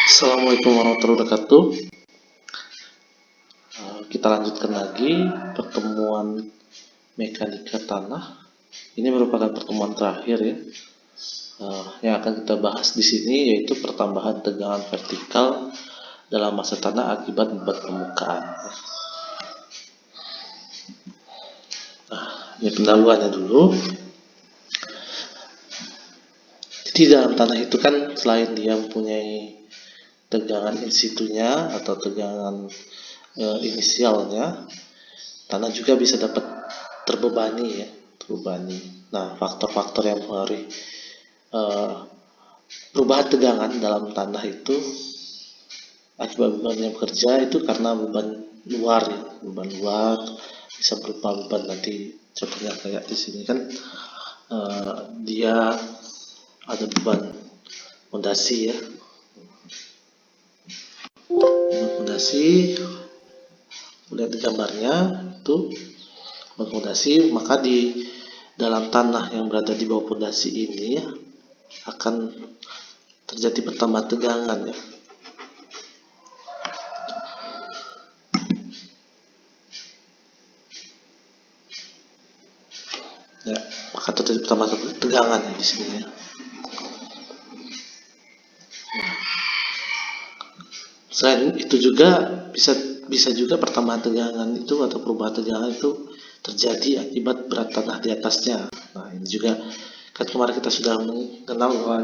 Assalamualaikum warahmatullahi wabarakatuh. Kita lanjutkan lagi pertemuan mekanika tanah. Ini merupakan pertemuan terakhir ya. Yang akan kita bahas di sini yaitu pertambahan tegangan vertikal dalam massa tanah akibat beban permukaan. Ini pendahuluannya dulu. Jadi dalam tanah itu kan selain dia mempunyai tegangan in situnya atau tegangan inisialnya, tanah juga bisa dapat terbebani ya, terbebani. Nah, faktor-faktor yang mempengaruhi perubahan tegangan dalam tanah itu akibat beban yang bekerja itu karena beban luar ya, beban luar bisa berupa beban nanti contohnya kayak di sini kan dia ada beban fondasi ya, beban fondasi. Lihat di gambarnya itu beban fondasi, maka di dalam tanah yang berada di bawah fondasi ini ya, akan terjadi pertambahan tegangan ya. Ya, maka terjadi pertambahan tegangan ya di sini ya. Selain itu juga bisa juga pertambahan tegangan itu atau perubahan tegangan itu terjadi akibat berat tanah di atasnya. Nah, ini juga kan kemarin kita sudah mengenal bahwa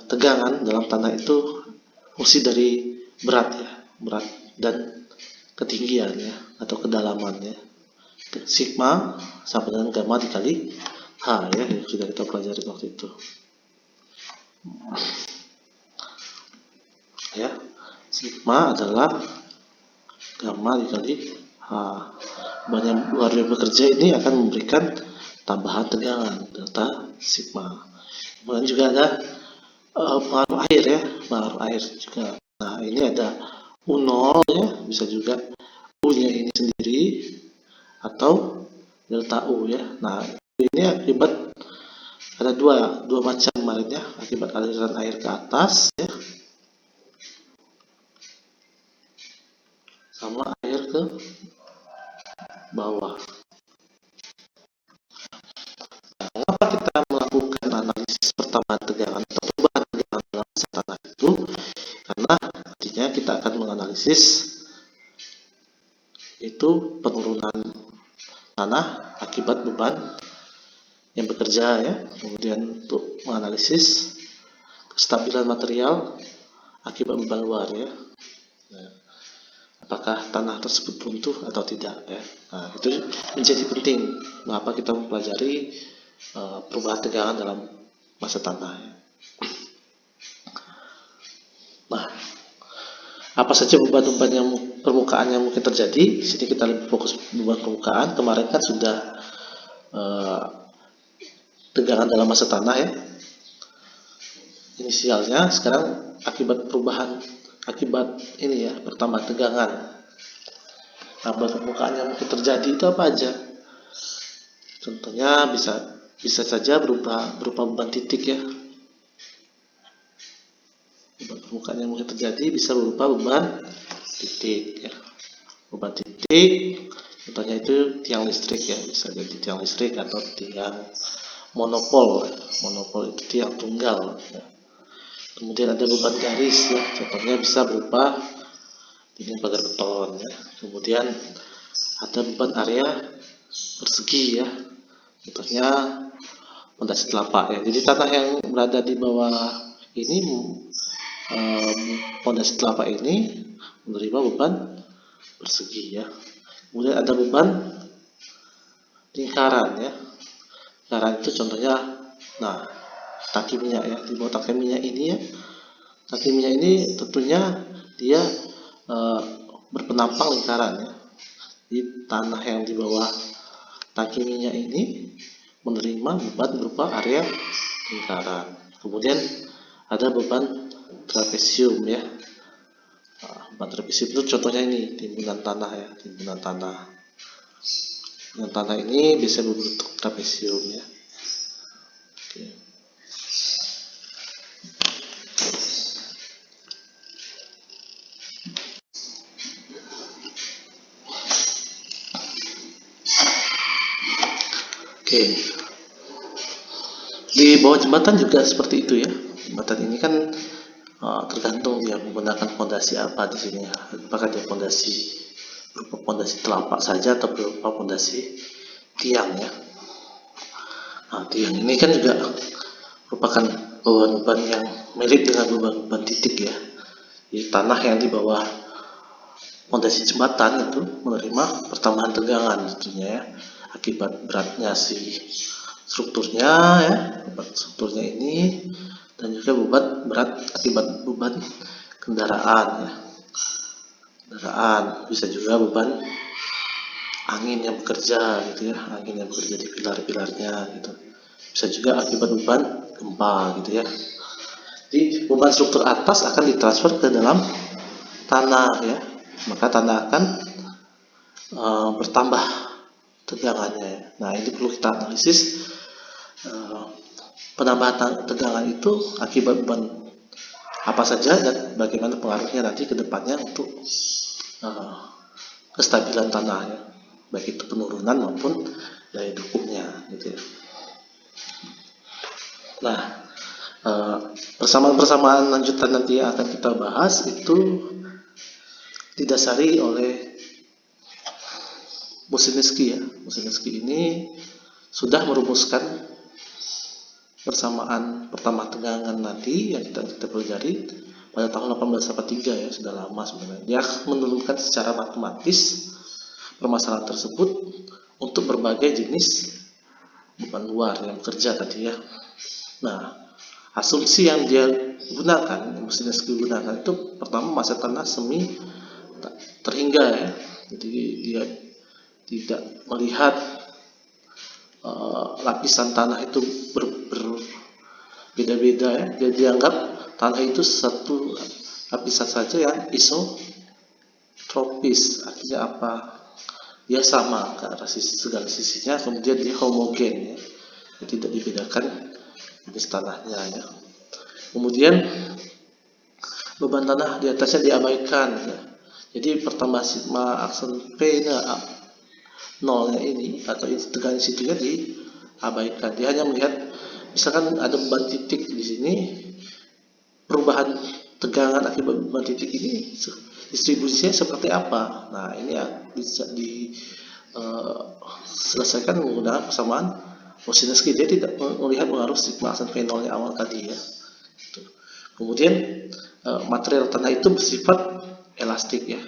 tegangan dalam tanah itu fungsi dari berat ya, berat dan ketinggian ya atau kedalamannya. Sigma sama dengan gamma dikali H ya, yang sudah kita pelajari waktu itu. Ya, sigma adalah gamma dikali H. Banyak luar yang bekerja ini akan memberikan tambahan tegangan delta sigma. Kemudian juga ada pengaruh air ya, pengaruh air juga. Nah, ini ada U0 ya, bisa juga U-nya ini sendiri atau delta U ya. Nah, ini akibat ada dua macam kemarin ya, akibat aliran air ke atas ya, sama air ke bawah. Nah, mengapa kita melakukan analisis pertambahan tegangan atau perubahan tegangan dalam massa tanah itu? Karena artinya kita akan menganalisis itu penurunan tanah akibat beban yang bekerja ya, kemudian untuk menganalisis kestabilan material akibat beban luar ya. Nah, apakah tanah tersebut runtuh atau tidak ya. Nah, itu menjadi penting mengapa kita mempelajari perubahan tegangan dalam massa tanah ya. Nah, apa saja beban-beban yang permukaan yang mungkin terjadi? Di sini kita lebih fokus beban permukaan. Kemarin kan sudah tegangan dalam massa tanah ya, inisialnya. Sekarang akibat perubahan, akibat ini ya, pertambahan tegangan. Nah, beban permukaan yang mungkin terjadi itu apa aja? Contohnya bisa saja berupa beban titik ya. Beban permukaan yang mungkin terjadi bisa berupa beban titik ya. Beban titik, contohnya itu tiang listrik ya, bisa jadi tiang listrik atau tiang monopol. Monopol itu tiang tunggal ya. Kemudian ada beban garis ya, contohnya bisa berupa dinding pagar beton ya. Kemudian ada beban area persegi ya, contohnya fondasi telapak ya. Jadi tanah yang berada di bawah ini, fondasi telapak ini menerima beban persegi ya. Kemudian ada beban lingkaran ya. Lingkaran itu contohnya, nah, tangki minyak ya, di bawah tangki minyak ini ya. Tangki minyak ini tentunya dia berpenampang lingkaran ya. Di tanah yang di bawah tangki minyak ini menerima beban berupa area lingkaran. Kemudian ada beban trapesium ya. Beban trapesium itu contohnya ini timbunan tanah ya, timbunan tanah. Timbunan tanah ini bisa berbentuk trapesium ya. Oke. Oke, di bawah jembatan juga seperti itu ya. Jembatan ini kan tergantung dia menggunakan fondasi apa di sini. Apakah dia fondasi berupa fondasi telapak saja atau berupa fondasi tiang ya. Nah, tiang ini kan juga merupakan beban-beban yang mirip dengan beban-beban titik ya. Jadi tanah yang di bawah fondasi jembatan itu menerima pertambahan tegangan tentunya ya, akibat beratnya si strukturnya ya, beban strukturnya ini, dan juga beban berat akibat beban kendaraan ya. Kendaraan bisa juga beban angin yang bekerja gitu ya, angin yang bekerja di pilar-pilarnya gitu. Bisa juga akibat beban gempa gitu ya. Jadi beban struktur atas akan ditransfer ke dalam tanah ya, maka tanah akan bertambah tegangannya. Nah, ini perlu kita analisis penambahan tegangan itu akibat beban apa saja dan bagaimana pengaruhnya nanti ke depannya untuk kestabilan tanahnya, baik itu penurunan maupun daya dukungnya gitu ya. Nah, persamaan-persamaan lanjutan nanti yang akan kita bahas itu didasari oleh Boseniewski ya. Boseniewski ini sudah merumuskan persamaan pertama tegangan nanti yang kita pelajari pada tahun 1883 ya, sudah lama sebenarnya. Dia menurunkan secara matematis permasalahan tersebut untuk berbagai jenis beban luar yang bekerja tadi ya. Nah, asumsi yang dia gunakan, yang Boseniewski gunakan itu pertama masa tanah semi terhingga ya. Jadi dia tidak melihat lapisan tanah itu berbeda-beda ya. Dia dianggap tanah itu satu lapisan saja yang isotropis. Artinya apa? Dia sama ke arah segala sisinya, kemudian dia homogen ya. Dia tidak dibedakan jenis tanahnya ya. Kemudian beban tanah di atasnya diabaikan ya. Jadi pertambah sigma aksen P nolnya ini atau tegangan situnya diabaikan. Dia hanya melihat misalkan ada beban titik di sini, perubahan tegangan akibat beban titik ini distribusinya seperti apa. Nah, ini bisa diselesaikan menggunakan persamaan Boseniewski. Dia tidak melihat pengaruh sigma aksen P nolnya awal tadi ya. Kemudian material tanah itu bersifat elastik ya.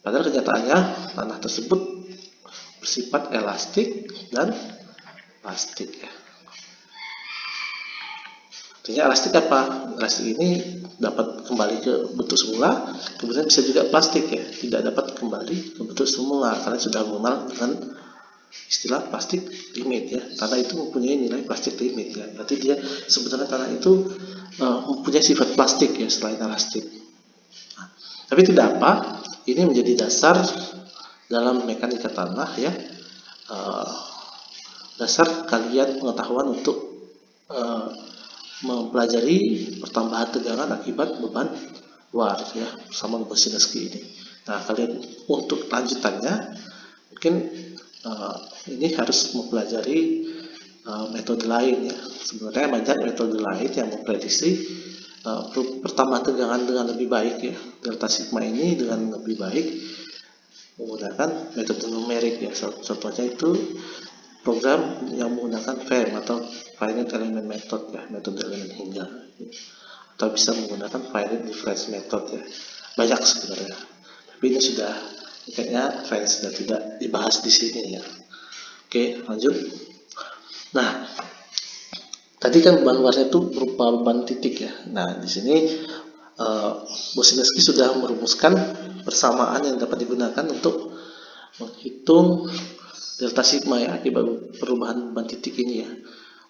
Padahal kenyataannya tanah tersebut bersifat elastik dan plastik ya. Artinya elastik apa? Elastik ini dapat kembali ke bentuk semula, kemudian bisa juga plastik ya, tidak dapat kembali ke bentuk semula karena sudah mengenal dengan istilah plastik limit ya. Tanah itu mempunyai nilai plastik limit ya. Berarti dia sebenarnya tanah itu mempunyai sifat plastik ya selain elastik. Nah, tapi tidak apa, ini menjadi dasar dalam mekanika tanah ya, dasar kalian pengetahuan untuk mempelajari pertambahan tegangan akibat beban luar ya bersama Boseniewski ini. Nah, kalian untuk lanjutannya mungkin ini harus mempelajari metode lain ya. Sebenarnya banyak metode lain yang memprediksi pertambahan tegangan dengan lebih baik ya. Delta sigma ini dengan lebih baik menggunakan metode numerik ya. Contohnya itu program yang menggunakan FEM atau Finite Element Method ya, metode elemen hingga, atau bisa menggunakan Finite Difference Method ya. Banyak sebenarnya, tapi ini sudah kayaknya advance dan tidak dibahas di sini ya. Oke, lanjut. Nah, tadi kan beban luarnya itu berupa beban titik ya. Nah, di sini Boseniewski sudah merumuskan persamaan yang dapat digunakan untuk menghitung delta sigma ya akibat perubahan beban titik ini ya.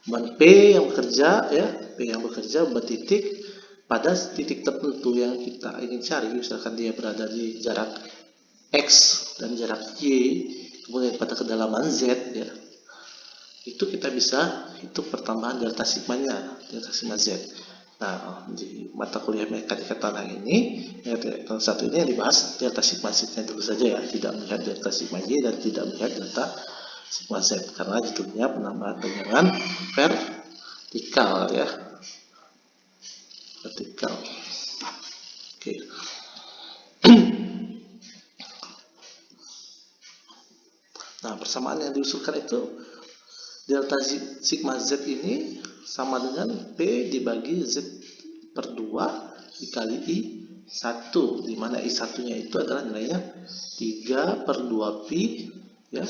Beban P yang bekerja ya, P yang bekerja beban titik pada titik tertentu yang kita ingin cari, misalkan dia berada di jarak X dan jarak Y, kemudian pada kedalaman Z ya. Itu kita bisa hitung pertambahan delta sigmanya, delta sigma Z. Nah, di mata kuliah mekanika tanah ini, yang satu ini yang dibahas delta sigma Z-nya dulu saja ya, tidak melihat delta sigma Y dan tidak melihat delta sigma Z, karena judulnya penambahan tunjangan vertikal ya. Vertikal. Oke. Nah, persamaan yang diusulkan itu delta sigma Z ini sama dengan P dibagi Z per 2 dikali I1, di mana I1 nya itu adalah nilainya 3 per 2 Pi ya,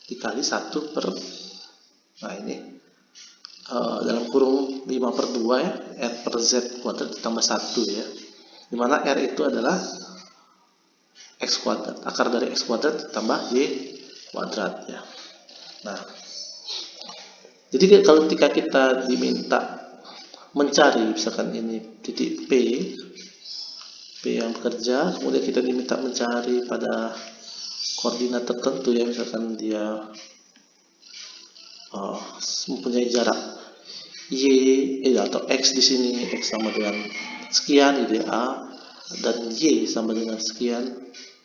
dikali 1 per, nah ini dalam kurung 5 per 2 ya, R per Z kuadrat ditambah 1 ya, di mana R itu adalah X kuadrat, akar dari X kuadrat ditambah Y kuadrat ya. Nah, jadi kalau ketika kita diminta mencari misalkan ini titik P yang bekerja, kemudian kita diminta mencari pada koordinat tertentu ya, misalkan dia mempunyai jarak Y atau X di sini, X sama dengan sekian gitu ya, A, dan Y sama dengan sekian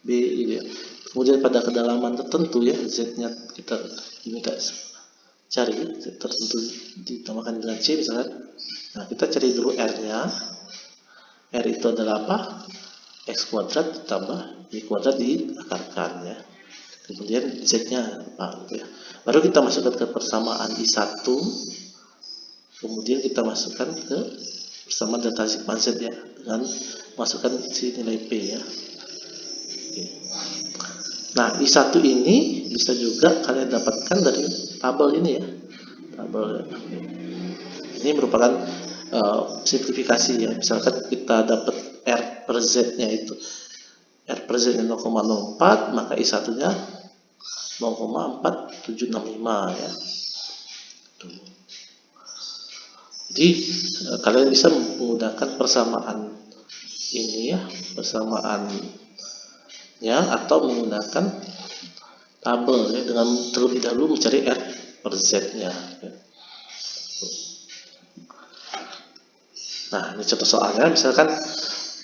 B gitu ya. Kemudian pada kedalaman tertentu ya, Z-nya kita diminta cari Z tertentu ditambahkan dengan C misalkan. Nah, kita cari dulu R-nya. R itu adalah apa? X kuadrat ditambah Y kuadrat diakarkan ya. Kemudian Z-nya apa gitu ya. Baru kita masukkan ke persamaan I1. Kemudian kita masukkan ke persamaan delta sigma Z ya, dengan masukkan si nilai P ya. Oke. Nah, I1 ini bisa juga kalian dapatkan dari tabel ini ya. Tabel ini merupakan simplifikasi ya. Misalkan kita dapat R per Z-nya itu R per Z-nya 0,04, maka I1-nya 0,4765 ya. Jadi kalian bisa menggunakan persamaan ini ya, persamaannya, atau menggunakan tabel ya, dengan terlebih dahulu mencari R per Z-nya ya. Nah, ini contoh soalnya, misalkan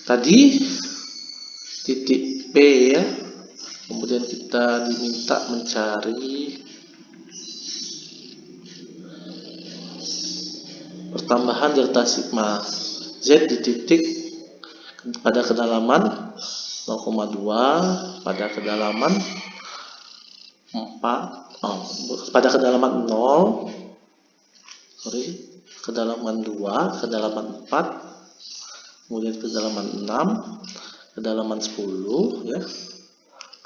tadi titik P ya, kemudian kita diminta mencari pertambahan delta sigma Z di titik pada kedalaman 0,2, pada kedalaman 4, pada kedalaman 0, kedalaman 2, kedalaman 4, kemudian kedalaman 6, kedalaman 10 ya,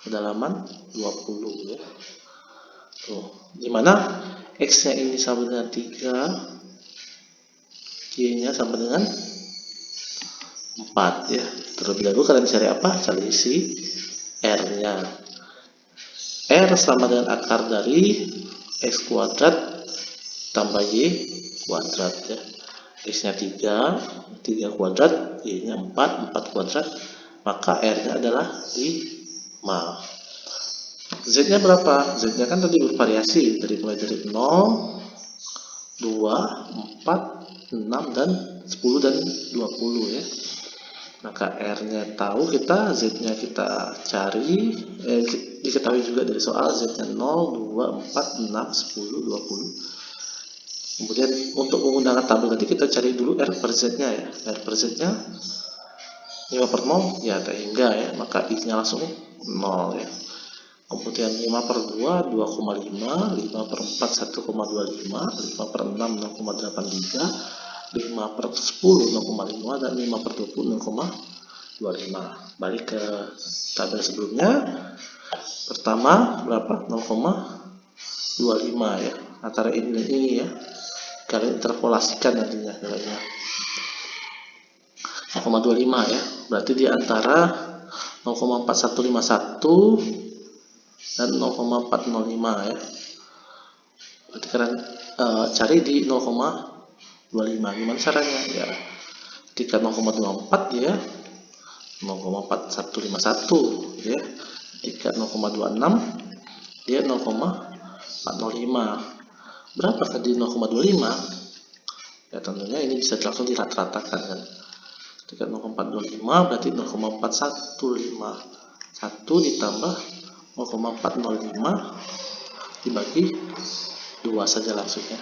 kedalaman 20 ya. Tuh, dimana X-nya ini sama dengan 3, Y-nya sama dengan 4 ya. Terlebih dahulu kalian cari apa? Cari si R-nya. R sama dengan akar dari X kuadrat tambah Y kuadrat ya. X-nya 3 kuadrat, Y-nya 4 kuadrat, maka R-nya adalah 5. Z-nya berapa? Z-nya kan tadi bervariasi mulai dari 0, 2, 4, 6, dan 10 dan 20 ya. Maka R-nya tahu kita, Z-nya kita cari, diketahui juga dari soal, Z-nya 0, 2, 4, 6, 10, 20. Kemudian untuk menggunakan tabel tadi kita cari dulu R per Z-nya ya. R per Z-nya 5 per 0 ya, tak hingga ya, maka I-nya langsung 0 ya. Kemudian 5 per 2, 2,5, 5 per 4, 1,25, 5 per 6, 0,83, 5 per 10, 0,5, dan 5 per 20, 0,25. Balik ke tabel sebelumnya. Pertama berapa? 0,25 ya. Antara ini dan ini ya. Kalian interpolasikan nantinya nilainya. 0,25 ya. Berarti di antara 0,4151 dan 0,405 ya. Berarti kalian cari di 0,25. Gimana caranya ya? Ketika 0,24 ya 0,4151 ya. Ketika 0,26 dia 0,405. Berapa tadi 0,25? Ya tentunya ini bisa langsung dirata-ratakan kan. Ketika 0,425 berarti 0,4151 ditambah 0,405 dibagi 2 saja langsungnya.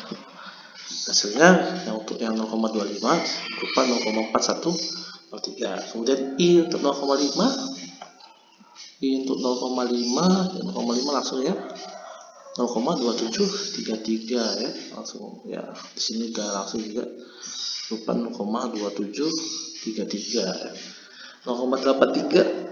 Hasilnya yang untuk yang 0,25 berupa 0,4103. Kemudian I untuk 0,5, I untuk 0,5 langsung ya 0,2733 ya, langsung ya di sini langsung juga berupa 0,2733 ya. 0,83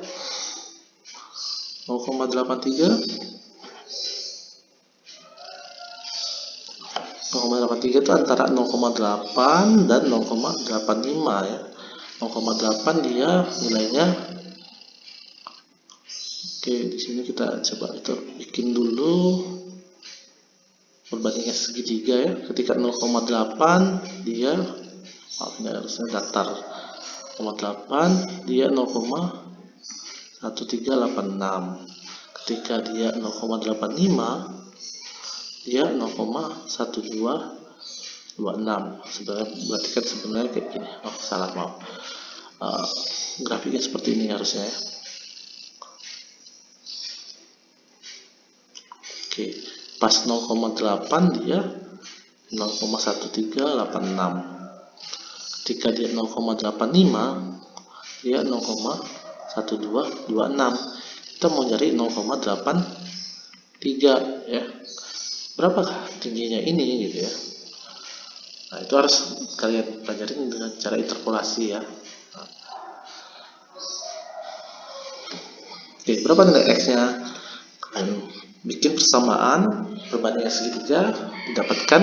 itu antara 0,8 dan 0,85 ya. 0,8 dia nilainya, oke, di sini kita coba itu bikin dulu perbandingan segitiga ya. Ketika 0,8 dia, ini harusnya datar, 0,8 dia 0,1386. Ketika dia 0,85 dia 0,1226. Berarti kan sebenarnya kayak gini. Oh, salah, maaf. Grafiknya seperti ini harusnya ya. Oke, pas 0,8 dia 0,1386. Ketika dia 0,85 dia 0,1226. Kita mau cari 0,83 ya. Berapakah tingginya ini gitu ya. Nah, itu harus kalian pelajari dengan cara interpolasi ya. Oke, berapa nilai X-nya? Kalian bikin persamaan perbandingan segitiga, didapatkan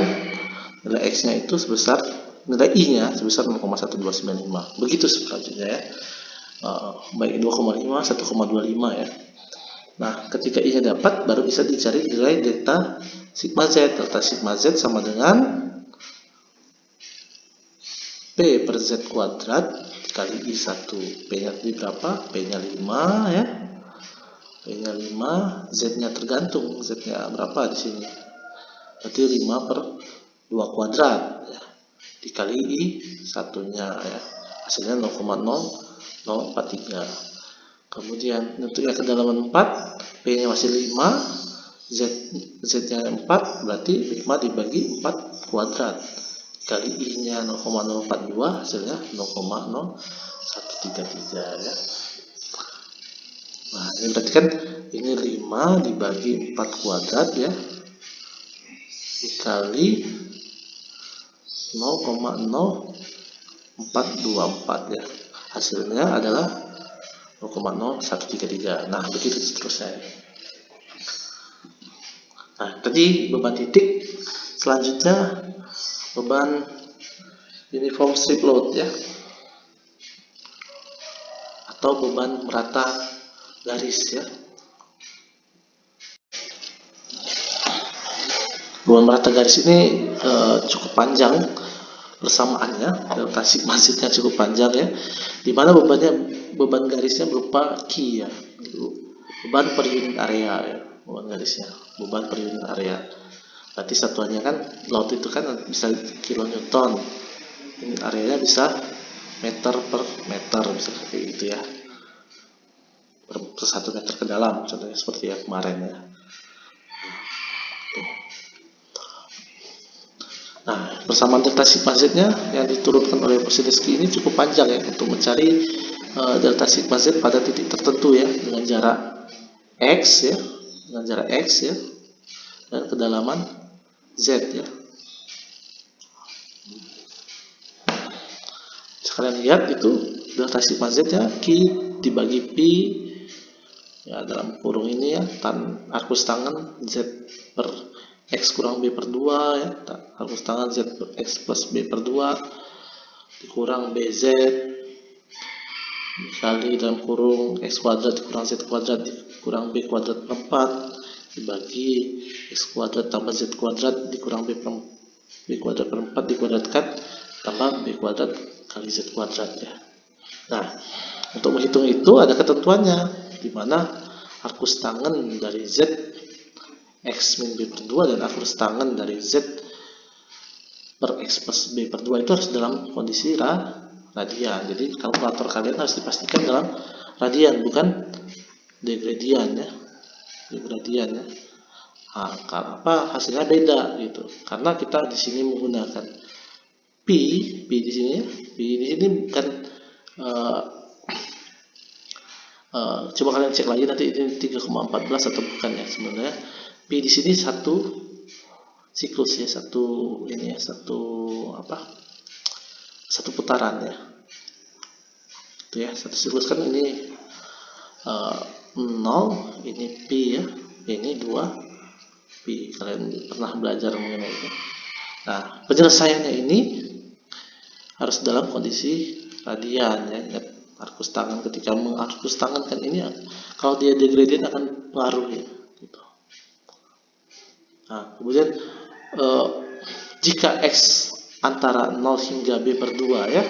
nilai X-nya itu sebesar, nilai I-nya sebesar 0,1295. Begitu selanjutnya ya. Baik 2,5, 1,25 ya. Nah, ketika I-nya dapat, baru bisa dicari nilai delta sigma Z. Delta sigma Z sama dengan P per Z kuadrat kali I1. P-nya berapa? P-nya 5 ya. P-nya 5, Z-nya tergantung. Z-nya berapa di sini? Berarti 5 per 2 kuadrat ya. Dikali I1-nya ya. Hasilnya 0,0043. Kemudian untuk yang kedalaman 4, P-nya masih 5, Z-nya 4, berarti 5 dibagi 4 kuadrat. Kali I-nya 0,042, hasilnya 0,0133 ya. Nah, ini berarti kan ini 5 dibagi 4 kuadrat ya. Dikali 0,0424 ya. Hasilnya adalah 0,0133. Nah, begitu seterusnya. Nah, tadi beban titik. Selanjutnya beban uniform strip load ya, atau beban merata garis ya. Beban merata garis ini cukup panjang persamaannya, delta sigma Z-nya cukup panjang ya, dimana beban garisnya berupa Q ya, beban per unit area ya, beban garisnya, beban per unit area. Berarti satuannya kan load itu kan bisa kilonewton, unit areanya bisa meter per meter, bisa seperti itu ya, per 1 meter ke dalam, contohnya seperti yang kemarin ya. Nah, persamaan delta sigma Z-nya yang diturunkan oleh Wojciechowski ini cukup panjang ya, untuk mencari delta sigma Z pada titik tertentu ya, dengan jarak X ya, dengan jarak X ya, dan kedalaman Z ya. Sekalian lihat itu delta sigma Z ya, Q dibagi Pi ya, dalam kurung ini ya, arkus tangan Z per X kurang B per 2 ya, arkus tangan Z per X plus B per 2 dikurang BZ dikali dalam kurung X kuadrat dikurang Z kuadrat dikurang B kuadrat per 4 dibagi X kuadrat tambah Z kuadrat dikurang B kuadrat per 4 dikuadratkan tambah B kuadrat kali Z kuadrat ya. Nah, untuk menghitung itu ada ketentuannya, di mana arkus tangan dari Z X min B per 2 dan arkus tangan dari Z per X plus B per 2 itu harus dalam kondisi radian. Jadi kalkulator kalian harus dipastikan dalam radian, bukan degradian ya. Degradian ya. Nah, apa hasilnya beda gitu. Karena kita di sini menggunakan P di sini ya. P di sini bukan coba kalian cek lagi nanti ini 3,14 atau bukan ya sebenarnya. P di sini satu siklus ya, satu ini ya, satu putaran ya. Itu ya, satu siklus kan ini 0, ini P ya, ini 2 P. Kalian pernah belajar mengenai itu. Nah, penyelesaiannya ini harus dalam kondisi radian ya. Ingat arkus tangan, ketika mengarkus tangan kan ini kalau dia degradient akan pengaruh ya gitu. Nah, kemudian jika X antara 0 hingga B/2 ya,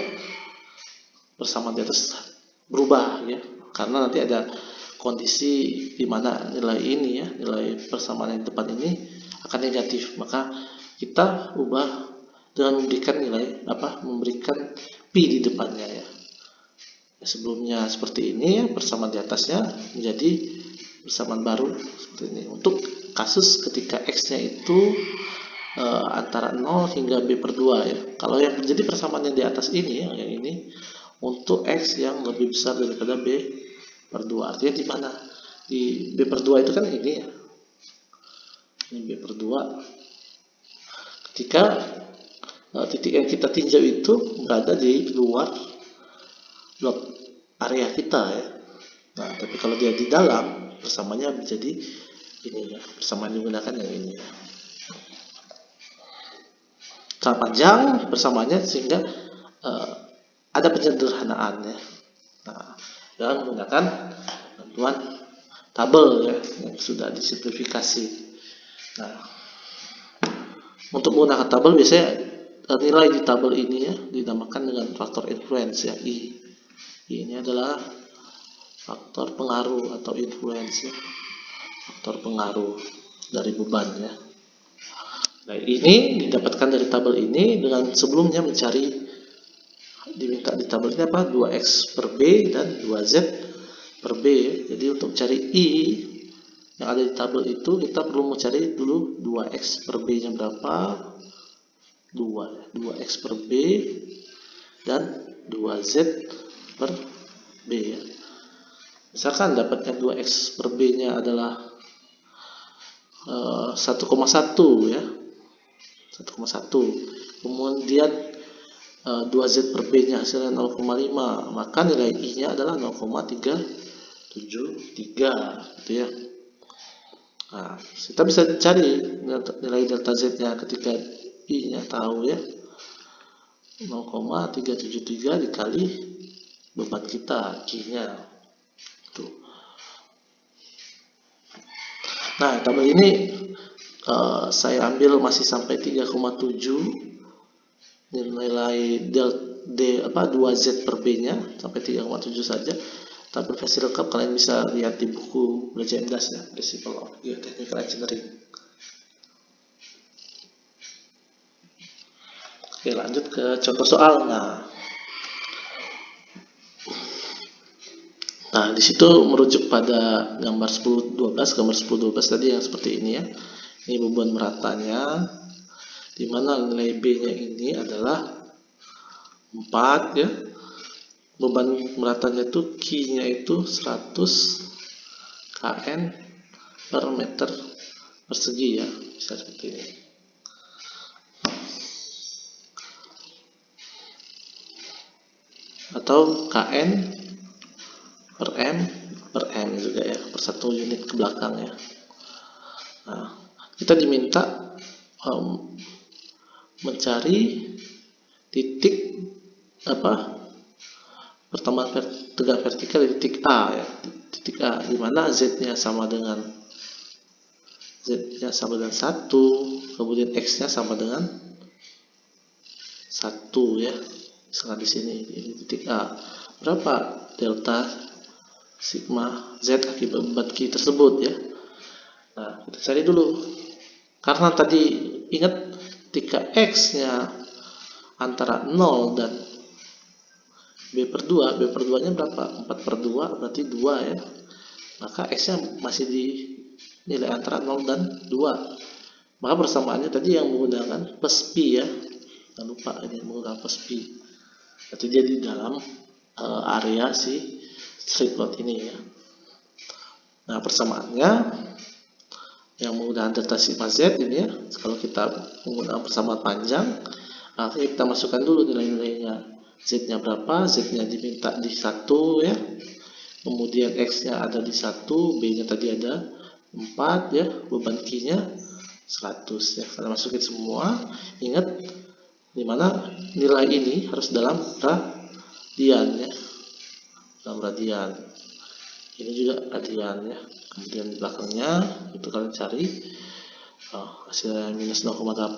persamaan di atas berubah ya, karena nanti ada kondisi di mana nilai ini ya, nilai persamaan yang depan ini akan negatif, maka kita ubah dengan memberikan P di depannya ya. Sebelumnya seperti ini ya, persamaan di atasnya menjadi persamaan baru seperti ini. Untuk kasus ketika X-nya itu antara 0 hingga B/2 ya. Kalau yang menjadi persamaan yang di atas ini yang ini untuk X yang lebih besar daripada B/2. Artinya di mana? Di B/2 itu kan ini ya. Ini B/2. Ketika titik yang kita tinjau itu berada di luar blok area kita ya. Nah, tapi kalau dia di dalam, persamaannya menjadi ini ya. Persamaan digunakan yang ini ya. Sangat panjang persamaannya sehingga ada penyederhanaan ya. Nah, dengan menggunakan bantuan tabel ya yang sudah disimplifikasi. Nah, untuk menggunakan tabel biasanya nilai di tabel ini ya dinamakan dengan faktor influence ya, I. I ini adalah faktor pengaruh atau influence ya. Faktor pengaruh dari beban ya. Nah, ini didapatkan dari tabel ini dengan sebelumnya diminta di tabel ini apa? 2x per b dan 2z per b ya. Jadi untuk cari I yang ada di tabel itu kita perlu mencari dulu 2x per b nya berapa, 2x per b dan 2z per b ya. Misalkan dapatnya 2x per b nya adalah 1,1 ya, 1,1. Kemudian 2z per b nya hasilnya 0,5, maka nilai I nya adalah 0,373 gitu ya. Nah, kita bisa cari nilai delta z nya ketika I nya tahu ya, 0,373 dikali beban kita Q nya tuh. Nah, tabel ini saya ambil masih sampai 3,7 nilai 2z per b nya sampai 3,7 saja. Tabel versi lengkap kalian bisa lihat di buku belajar MDAS ya, Principle of Geotechnical Engineering. Oke, lanjut ke contoh soal. Nah, di situ merujuk pada gambar 10-12 tadi yang seperti ini ya. Ini beban meratanya, di mana nilai B-nya ini adalah 4 ya. Beban meratanya itu Q-nya itu 100 kN per meter persegi ya, bisa seperti ini. Atau kN per M juga ya, per 1 unit ke belakang ya. Nah, kita diminta mencari titik pertemuan tegak vertikal di titik A ya, titik A di mana Z-nya sama dengan 1, kemudian X-nya sama dengan 1 ya. Misalkan di sini di titik A, berapa delta sigma Z akibat beban Q tersebut ya. Nah, kita cari dulu. Karena tadi ingat ketika X-nya antara 0 dan B/2 nya berapa? 4/2 berarti 2 ya. Maka X-nya masih di nilai antara 0 dan 2. Maka persamaannya tadi yang menggunakan plus pi ya. Jangan lupa ini menggunakan plus pi. Berarti dia di dalam area si straight plot ini ya. Nah, persamaannya yang menggunakan delta sigma z ini ya. Kalau kita menggunakan persamaan panjang, kita masukkan dulu nilai-nilainya. Z-nya berapa? Z-nya diminta di 1 ya. Kemudian X-nya ada di 1, B-nya tadi ada 4 ya. Beban Q-nya 100 ya. Kita masukin semua. Ingat dimana nilai ini harus dalam radian ya. Dalam radian. Ini juga radian ya. Kemudian di belakangnya itu kalian cari hasilnya minus 0,8.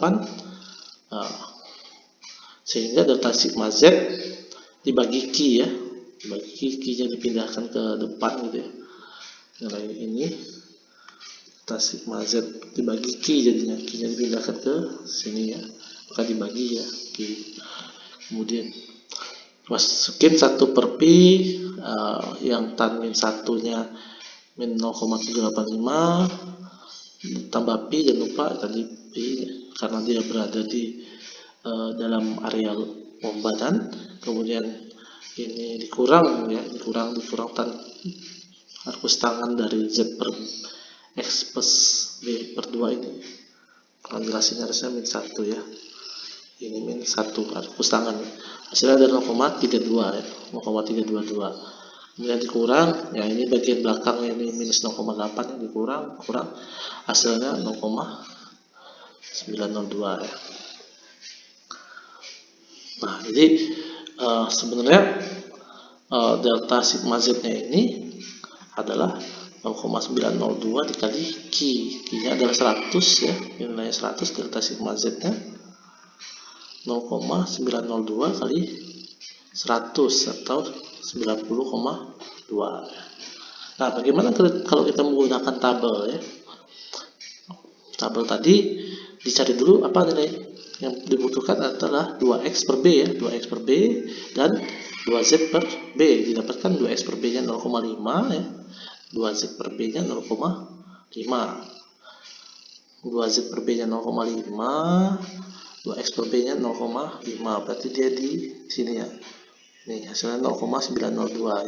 Sehingga delta sigma z dibagi Q ya, dibagi Q-nya dipindahkan ke depan gitu ya. Nilai ini delta sigma z dibagi Q, jadinya Q-nya dipindahkan ke sini ya, maka dibagi ya Q. Kemudian masukin 1 per pi yang tan min 1-nya min 0,385 tambah pi, jangan lupa tadi pi karena dia berada di dalam area pembebanan. Kemudian ini dikurang ya, dikurang tan arkus tangan dari z per x plus b per 2 ini. Kalau jelasin harusnya min 1 ya, ini min 1 arkus tangan, hasilnya ada 0,32 ya, 0,322. Kemudian dikurang ya, ini bagian belakang ini minus 0,8 yang dikurang hasilnya 0,902 ya. Nah, jadi sebenarnya delta sigma z-nya ini adalah 0,902 dikali Q. Q-nya adalah 100 ya, nilainya 100, delta sigma z-nya 0,902 kali 100 atau 90,2. Nah, bagaimana kalau kita menggunakan tabel ya? Tabel tadi dicari dulu apa nilai yang dibutuhkan adalah 2x per b ya, 2x per b dan 2z per b. Didapatkan 2x per b nya 0,5 ya, 2z per b nya 0,5, 2z per b nya 0,5, 2x per b nya 0,5, berarti dia di sini ya. Nih hasilnya 0,902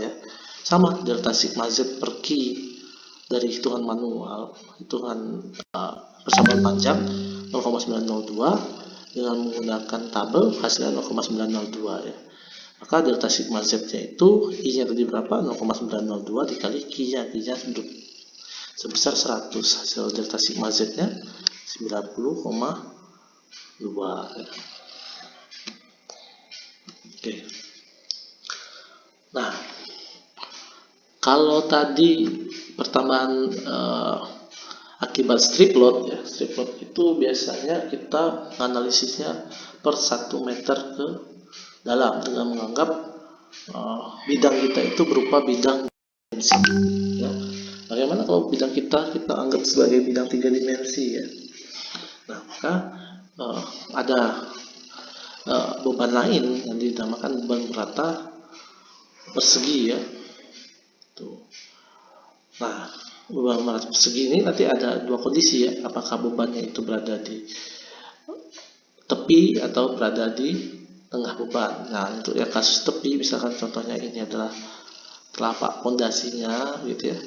ya. Sama delta sigma z per Q dari hitungan manual, hitungan persamaan panjang 0,902, dengan menggunakan tabel hasilnya 0,902 ya. Maka delta sigma z-nya itu I-nya tadi berapa? 0,902 dikali Q-nya sebesar 100. Hasil delta sigma z-nya 90,2 ya. Oke. Nah, kalau tadi pertambahan akibat strip load ya, strip load itu biasanya kita analisisnya per 1 meter ke dalam dengan menganggap bidang kita itu berupa bidang dimensi ya. Bagaimana kalau bidang kita anggap sebagai bidang 3 dimensi ya. Nah, maka ada beban lain yang dinamakan beban merata persegi ya. Tuh. Nah, beban merata persegi ini nanti ada dua kondisi ya, apakah bebannya itu berada di tepi atau berada di tengah beban. Nah, untuk yang kasus tepi, misalkan contohnya ini adalah telapak pondasinya gitu ya,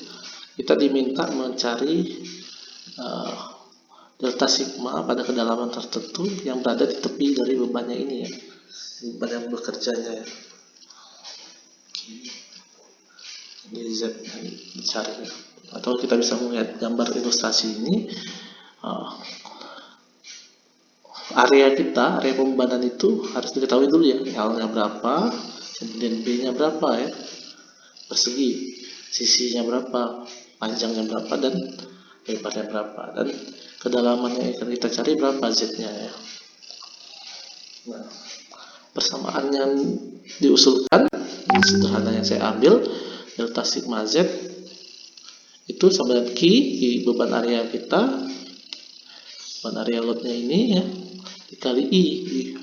kita diminta mencari delta sigma pada kedalaman tertentu yang berada di tepi dari bebannya ini ya, beban yang bekerjanya ya. Ini Z yang dicari ya. Atau kita bisa melihat gambar ilustrasi ini, area kita, area pembebanan itu harus diketahui dulu ya, L-nya berapa, kemudian B-nya berapa ya, persegi, sisinya berapa, panjangnya berapa, dan lebarnya berapa, dan kedalamannya yang kita cari berapa Z-nya ya. Nah, persamaan yang diusulkan, ini sederhana yang saya ambil, delta sigma Z itu sama dengan Q di beban area kita, beban area loadnya ini ya, dikali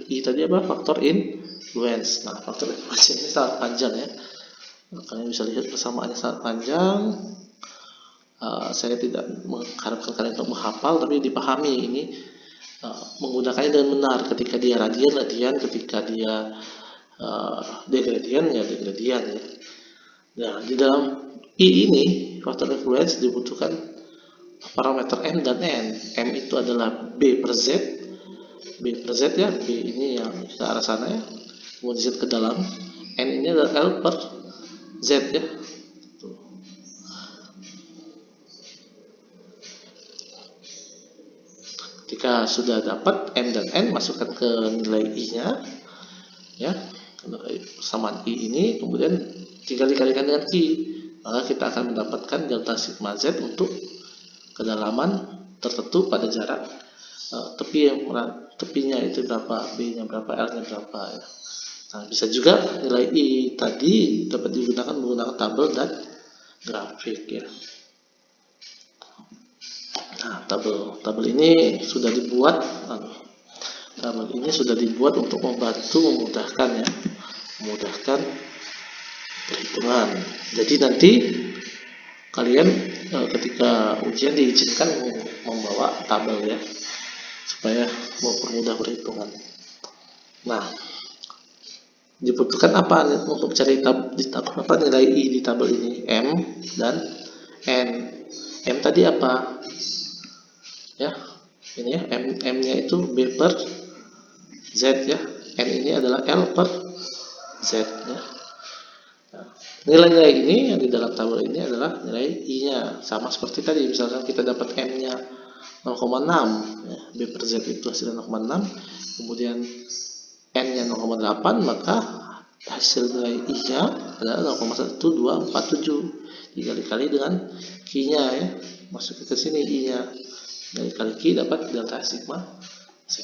I tadi apa? Faktor influence. Nah, faktor influence ini sangat panjang ya. Nah, kalian bisa lihat persamaannya sangat panjang. Saya tidak mengharapkan kalian untuk menghafal, tapi dipahami ini menggunakannya dengan benar. Ketika dia radian, ketika dia degradian ya degradian ya. Nah, di dalam I ini faktor influence dibutuhkan parameter M dan N. M itu adalah B per Z, ya, B ini yang ke arah sana ya, kemudian Z ke dalam, N ini adalah L per Z ya. Ketika sudah dapat M dan N, masukkan ke nilai I-nya ya, persamaan I ini, kemudian tinggal dikalikan dengan I, maka kita akan mendapatkan delta sigma Z untuk kedalaman tertentu pada jarak tepinya itu berapa, B-nya berapa, L-nya berapa ya. Nah, bisa juga nilai I tadi dapat digunakan menggunakan tabel dan grafik ya. Nah, tabel ini sudah dibuat untuk memudahkan ya, memudahkan perhitungan. Jadi nanti kalian ketika ujian diizinkan membawa tabel ya, supaya mempermudah perhitungan. Nah, dibutuhkan apa untuk cari nilai I di tabel ini? M dan N. M tadi apa? Ya, ini ya, M-nya itu B per Z ya. N ini adalah L per Z ya. Nah, nilai-nilai ini yang di dalam tabel ini adalah nilai I-nya. Sama seperti tadi, misalkan kita dapat M-nya 0,6 ya, B per Z itu hasilnya 0,6, kemudian N-nya 0,8, maka hasil nilai I-nya adalah 0,1247 dikali dengan Q-nya ya, masuk ke sini I-nya, dikali Q dapat delta sigma Z.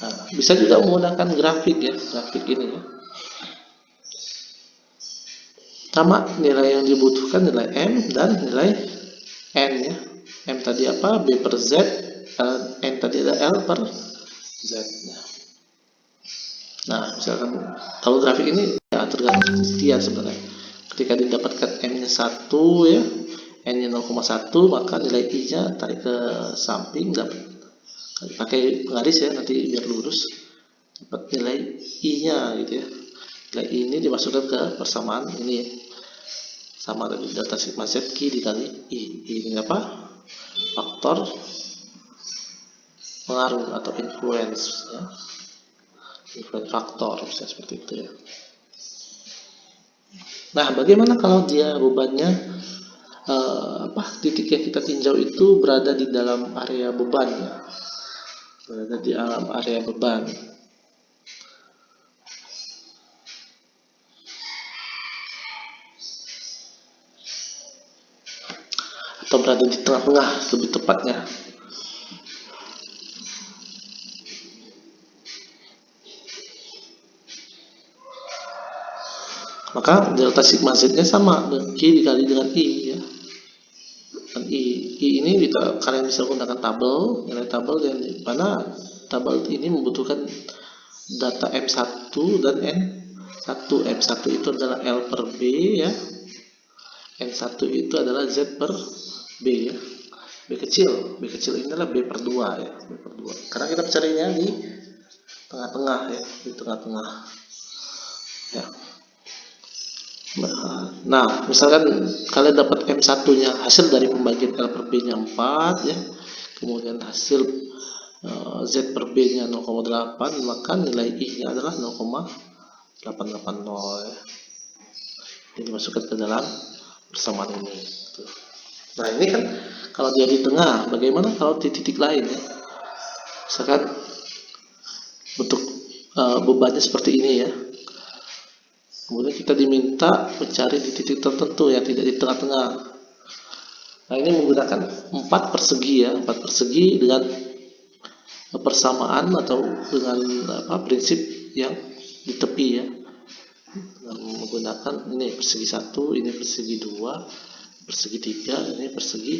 Nah, bisa juga menggunakan grafik ya, grafik ini ya. Sama nilai yang dibutuhkan nilai M dan nilai N ya. M tadi apa? B per Z, N tadi ada L per Z ya. Nah, misalkan kalau grafik ini ya tergantung dia sebenarnya. Ketika didapatkan M-nya 1 ya, N-nya 0,1, maka nilai I-nya tarik ke samping, dapat pakai penggaris ya, nanti biar lurus, dapat nilai I-nya gitu ya. Nilai I ini dimasukkan ke persamaan ini, sama dari delta sigma Z Q dikali I. Ini apa? Faktor pengaruh atau influence ya. Influence faktor bisa seperti itu ya. Nah, bagaimana kalau dia bebannya titik yang kita tinjau itu berada di dalam area beban ya. Berada di dalam area beban. Atau berada di tengah-tengah lebih tepatnya. Maka delta sigma Z-nya sama dengan Q dikali dengan I ya. Dan I ini kalian bisa gunakan tabel, nilai tabel yang mana tabel ini membutuhkan data M1 dan N1. M1 itu adalah L per B ya. N1 itu adalah Z per B ya. B kecil ini adalah B per 2 ya. B per 2. Karena kita carinya di tengah-tengah ya, di tengah-tengah. Ya. Nah, misalkan kalian dapat M1-nya hasil dari pembagian L per B-nya 4 ya. Kemudian hasil Z per B-nya 0,8, maka nilai I-nya adalah 0,880 ya. Ini dimasukkan ke dalam persamaan ini. Nah, ini kan kalau dia di tengah, bagaimana kalau di titik lain ya? Misalkan bentuk bebannya seperti ini ya. Kemudian kita diminta mencari di titik tertentu yang tidak di tengah-tengah. Nah, ini menggunakan 4 persegi ya, 4 persegi dengan persamaan atau dengan prinsip yang di tepi ya. Dengan menggunakan ini persegi 1, ini persegi 2, persegi 3, ini persegi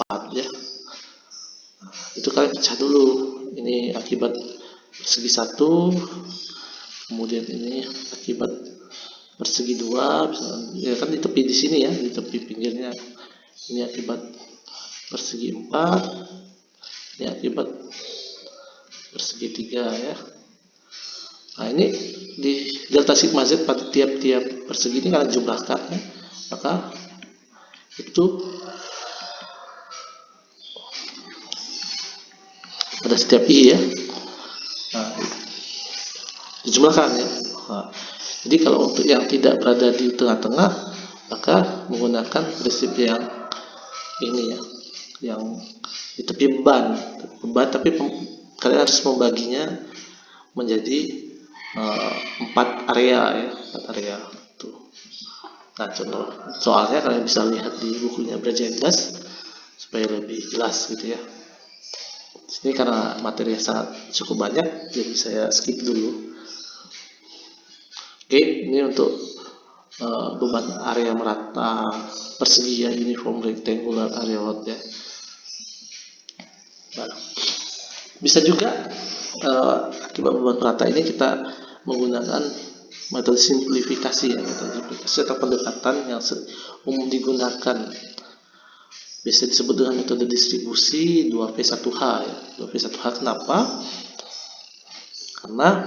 4 ya. Nah, itu kalian pecah dulu. Ini akibat persegi 1, kemudian ini akibat persegi 2, misalkan, ya kan di tepi di sini ya, di tepi pinggirnya. Ini akibat persegi 4, ini akibat persegi 3 ya. Nah ini di delta sigma Z pada tiap-tiap persegi ini kalian jumlahkan ya, maka itu pada setiap I ya. Nah, dijumlahkan ya. Nah, jadi kalau untuk yang tidak berada di tengah-tengah, maka menggunakan prinsip yang ini ya, yang di tepi beban tapi kalian harus membaginya menjadi 4 area ya, 4 area tuh. Nah contoh soalnya kalian bisa lihat di bukunya Brajandas supaya lebih jelas gitu ya. Ini karena materi sangat cukup banyak, jadi saya skip dulu. Oke, ini untuk beban area merata persegi ya, uniform rectangular area load ya. Nah, bisa juga akibat beban merata ini kita menggunakan metode simplifikasi ya, metode simplifikasi atau pendekatan yang umum digunakan, bisa disebut dengan metode distribusi 2V1H ya. 2V1H kenapa? Karena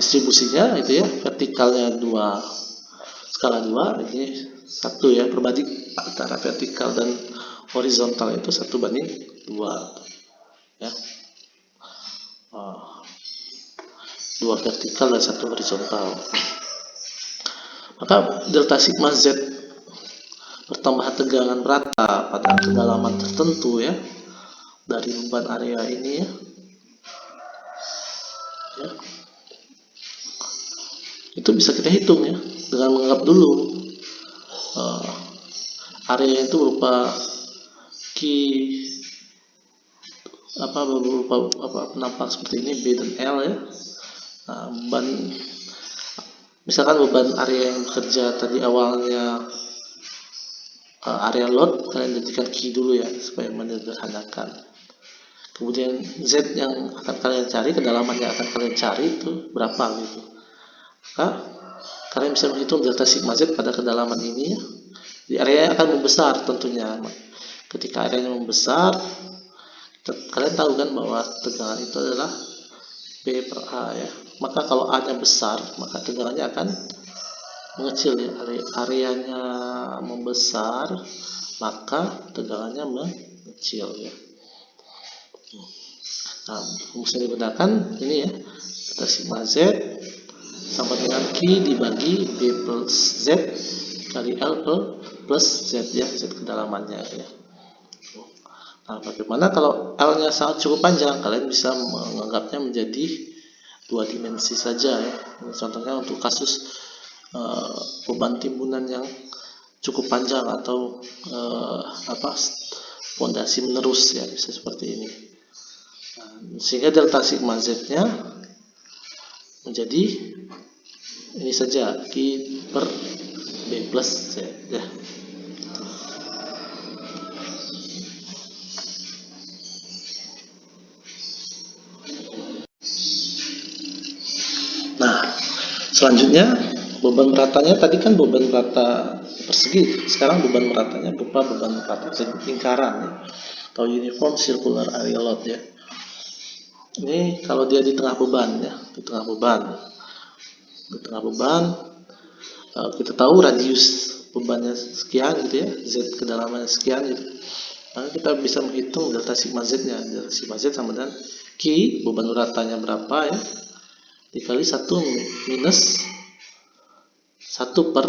distribusinya itu ya, vertikalnya 2 skala 2, ini 1 ya, berbanding antara vertikal dan horizontal itu 1:2 ya. 2 vertikal dan 1 horizontal. Maka delta sigma Z pertambahan tegangan merata pada kedalaman tertentu ya dari beban area ini ya. Itu bisa kita hitung ya dengan menganggap dulu area itu berupa berupa penampak seperti ini, B dan L ya. Nah, misalkan beban area yang bekerja tadi awalnya area load, kalian jadikan Q dulu ya supaya menyederhanakan. Kemudian Z yang akan kalian cari, kedalaman yang akan kalian cari itu berapa gitu. Maka kalian bisa menghitung delta sigma Z pada kedalaman ini ya. Di area akan membesar tentunya. Ketika areanya membesar, kalian tahu kan bahwa tegangan itu adalah P per A ya. Maka kalau A nya besar, maka tegangannya akan mengecil ya. Areanya membesar, maka tegangannya mengecil ya. Nah, rumus yang digunakan ini ya, delta sigma Z sama dengan Q dibagi B plus Z kali L plus Z ya, Z kedalamannya ya. Nah, bagaimana kalau L-nya sangat cukup panjang? Kalian bisa menganggapnya menjadi 2 dimensi saja ya. Contohnya untuk kasus beban timbunan yang cukup panjang atau fondasi menerus ya, bisa seperti ini. Nah, sehingga delta sigma Z-nya menjadi ini saja, Q per B plus Z ya. Nah, selanjutnya beban meratanya tadi kan beban merata persegi, sekarang beban meratanya berupa beban merata lingkaran ya, atau uniform circular area load ya. Ini kalau dia di tengah beban ya, di tengah beban kita tahu radius bebannya sekian gitu ya, Z kedalamannya sekian gitu. Maka kita bisa menghitung delta sigma Z-nya. Delta sigma Z sama dengan Q, beban meratanya berapa ya, dikali 1 minus 1 per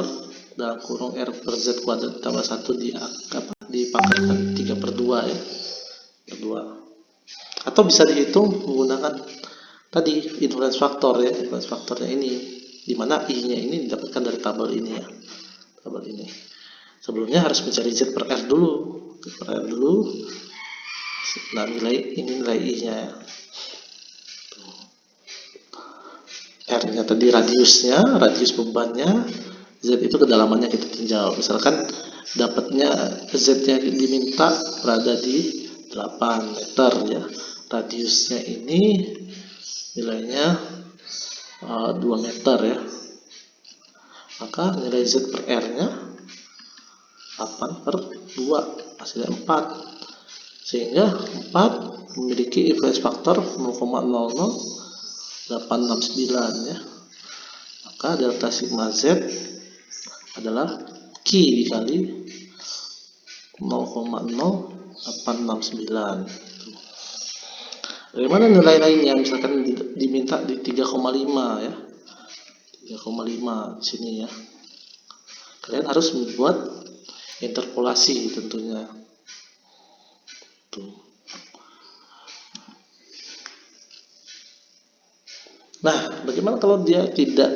dalam kurung R per Z kuadrat tambah 1 dipangkatkan 3/2 ya, per 2. Atau bisa dihitung menggunakan tadi influence factor ya, influence factornya ini, dimana I-nya ini didapatkan dari tabel ini ya, tabel ini. Sebelumnya harus mencari Z per R dulu, nah nilai I-nya ya. R-nya tadi radius bebannya, Z itu kedalamannya kita tinjau. Misalkan dapatnya Z-nya diminta berada di 8 meter ya. Radiusnya ini nilainya 2 meter ya. Maka nilai Z per R-nya 8/2, hasilnya 4. Sehingga 4 memiliki influence faktor 0,00869 ya. Maka delta sigma Z adalah Q dikali 0,0869. Bagaimana nilai lainnya? Misalkan diminta di 3,5 ya. 3,5 di sini ya. Kalian harus membuat interpolasi tentunya. Tuh. Nah, bagaimana kalau dia tidak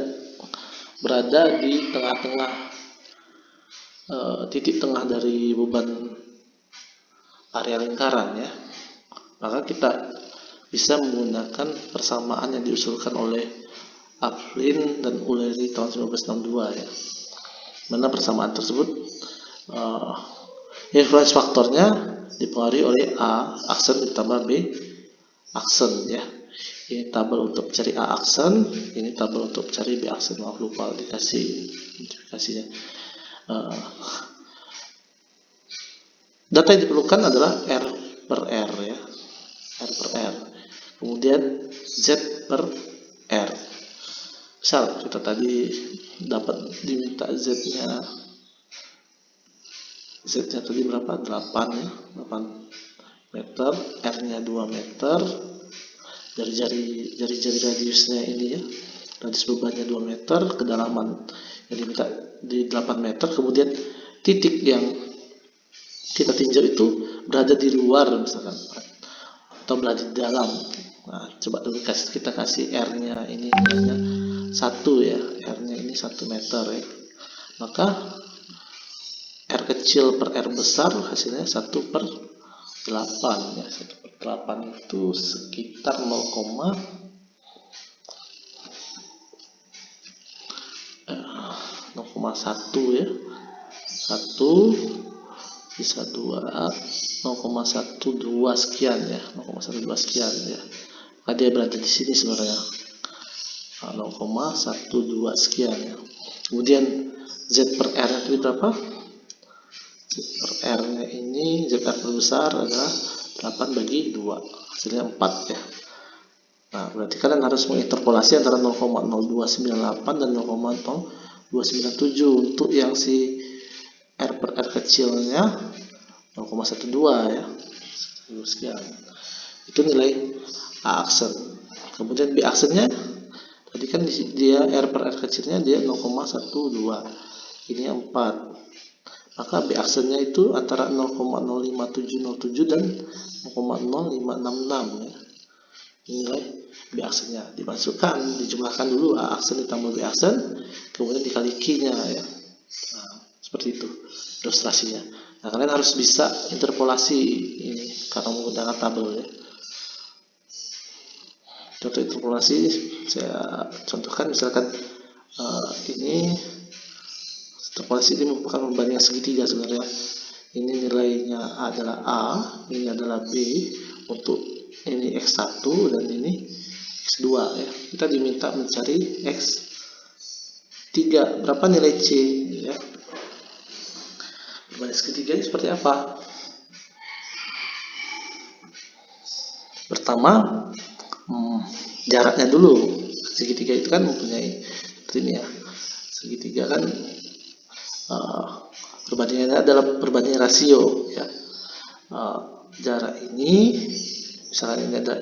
berada di tengah-tengah, titik tengah dari beban area lingkaran ya? Maka kita bisa menggunakan persamaan yang diusulkan oleh Aplin dan Ulleri tahun 1962 ya. Mana persamaan tersebut influence faktornya dipengaruhi oleh A aksen ditambah B aksen ya. Ini tabel untuk cari A aksen, ini tabel untuk cari B aksen. Maaf lupa dikasih notifikasinya. Data yang diperlukan adalah R per R ya. R per R. Kemudian Z per R. Misal kita tadi dapat diminta Z-nya tadi berapa? 8 ya, 8 meter, R-nya 2 meter, jari-jari radiusnya ini ya, radius bebannya 2 meter, kedalaman yang diminta di 8 meter, kemudian titik yang kita tinjau itu berada di luar misalkan, atau berada di dalam. Nah, coba dulu kita kasih R-nya ini nilainya 1 ya, R-nya ini 1 meter ya. Maka R kecil per R besar hasilnya 1/8 ya. 1/8 itu sekitar 0,1 ya. 1 bisa 2 0,12 sekian ya, 0,12 sekian ya. Maka dia berada di sini sebenarnya. 0,12 sekian ya. Kemudian Z per R itu berapa? Z per R nya ini, Z per R besar adalah 8/2, hasilnya 4 ya. Nah, berarti kalian harus menginterpolasi antara 0,0298 dan 0,0297 untuk yang si R per R kecilnya 0,12 ya, sekian. Itu nilai A aksen. Kemudian B aksennya tadi kan dia R per R kecilnya dia 0,12, ini 4. Maka B aksennya itu antara 0,05707 dan 0,0566 ya. Nilai B aksennya dimasukkan, dijumlahkan dulu A aksen ditambah B aksen, kemudian dikali Q-nya ya. Nah, seperti itu ilustrasinya. Nah, kalian harus bisa interpolasi ini karena menggunakan tabel ya. Contoh interpolasi saya contohkan, misalkan ini interpolasi ini merupakan perbandingan segitiga sebenarnya. Ini nilainya adalah A, ini adalah B, untuk ini X1 dan ini X2 ya. Kita diminta mencari X3. Berapa nilai C ya? Perbandingan segitiga ini seperti apa? Pertama, jaraknya dulu. Segitiga itu kan mempunyai seperti ini ya. Segitiga kan perbandingannya adalah perbandingan rasio ya. Jarak ini misalkan ini ada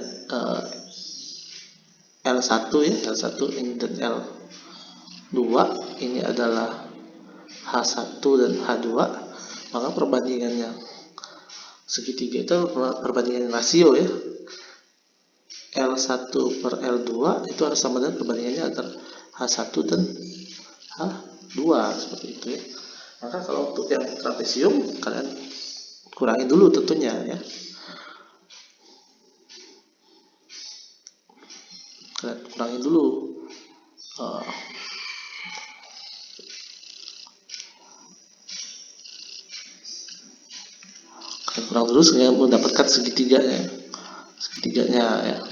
L1 ya, L1 ini dan L2 ini adalah H1 dan H2, maka perbandingannya segitiga itu perbandingan rasio ya. L1 per L2 itu harus sama dengan perbandingannya antara H1 dan H2 seperti itu ya. Maka kalau untuk yang trapesium kalian kurangi dulu tentunya ya. Kalian kurangi dulu kurang dulu sehingga mendapatkan segitiganya ya.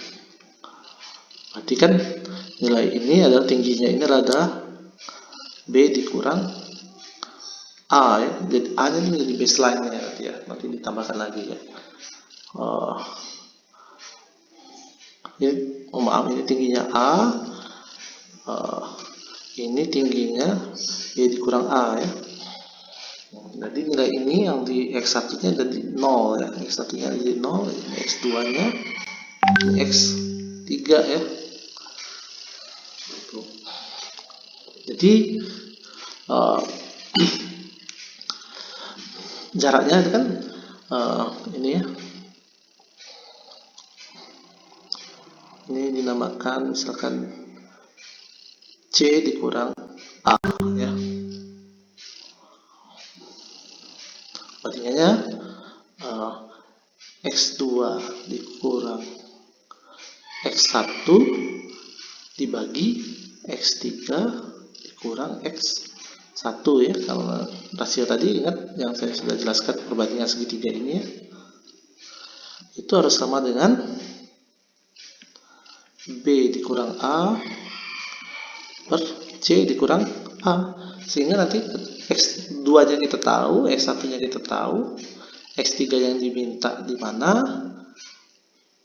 Berarti kan nilai ini adalah tingginya ini adalah B dikurang A ya. Jadi A nya ini menjadi baseline-nya nanti ya. Nanti ditambahkan lagi ya. Maaf, ini tingginya A. Ini tingginya B dikurang A ya. Jadi nilai ini yang di X1 nya jadi 0 ya. X1 nya jadi 0, ini X2 nya ini X3 ya. Jadi jaraknya itu kan ini ya. Ini dinamakan misalkan C dikurang A ya. Bandingannya X2 dikurang X1 dibagi X3 dikurang X1 ya. Kalau rasio tadi ingat yang saya sudah jelaskan perbandingan segitiga ini ya. Itu harus sama dengan B dikurang A per C dikurang A. Sehingga nanti X2 nya kita tahu, X1 nya kita tahu, X3 yang diminta di mana,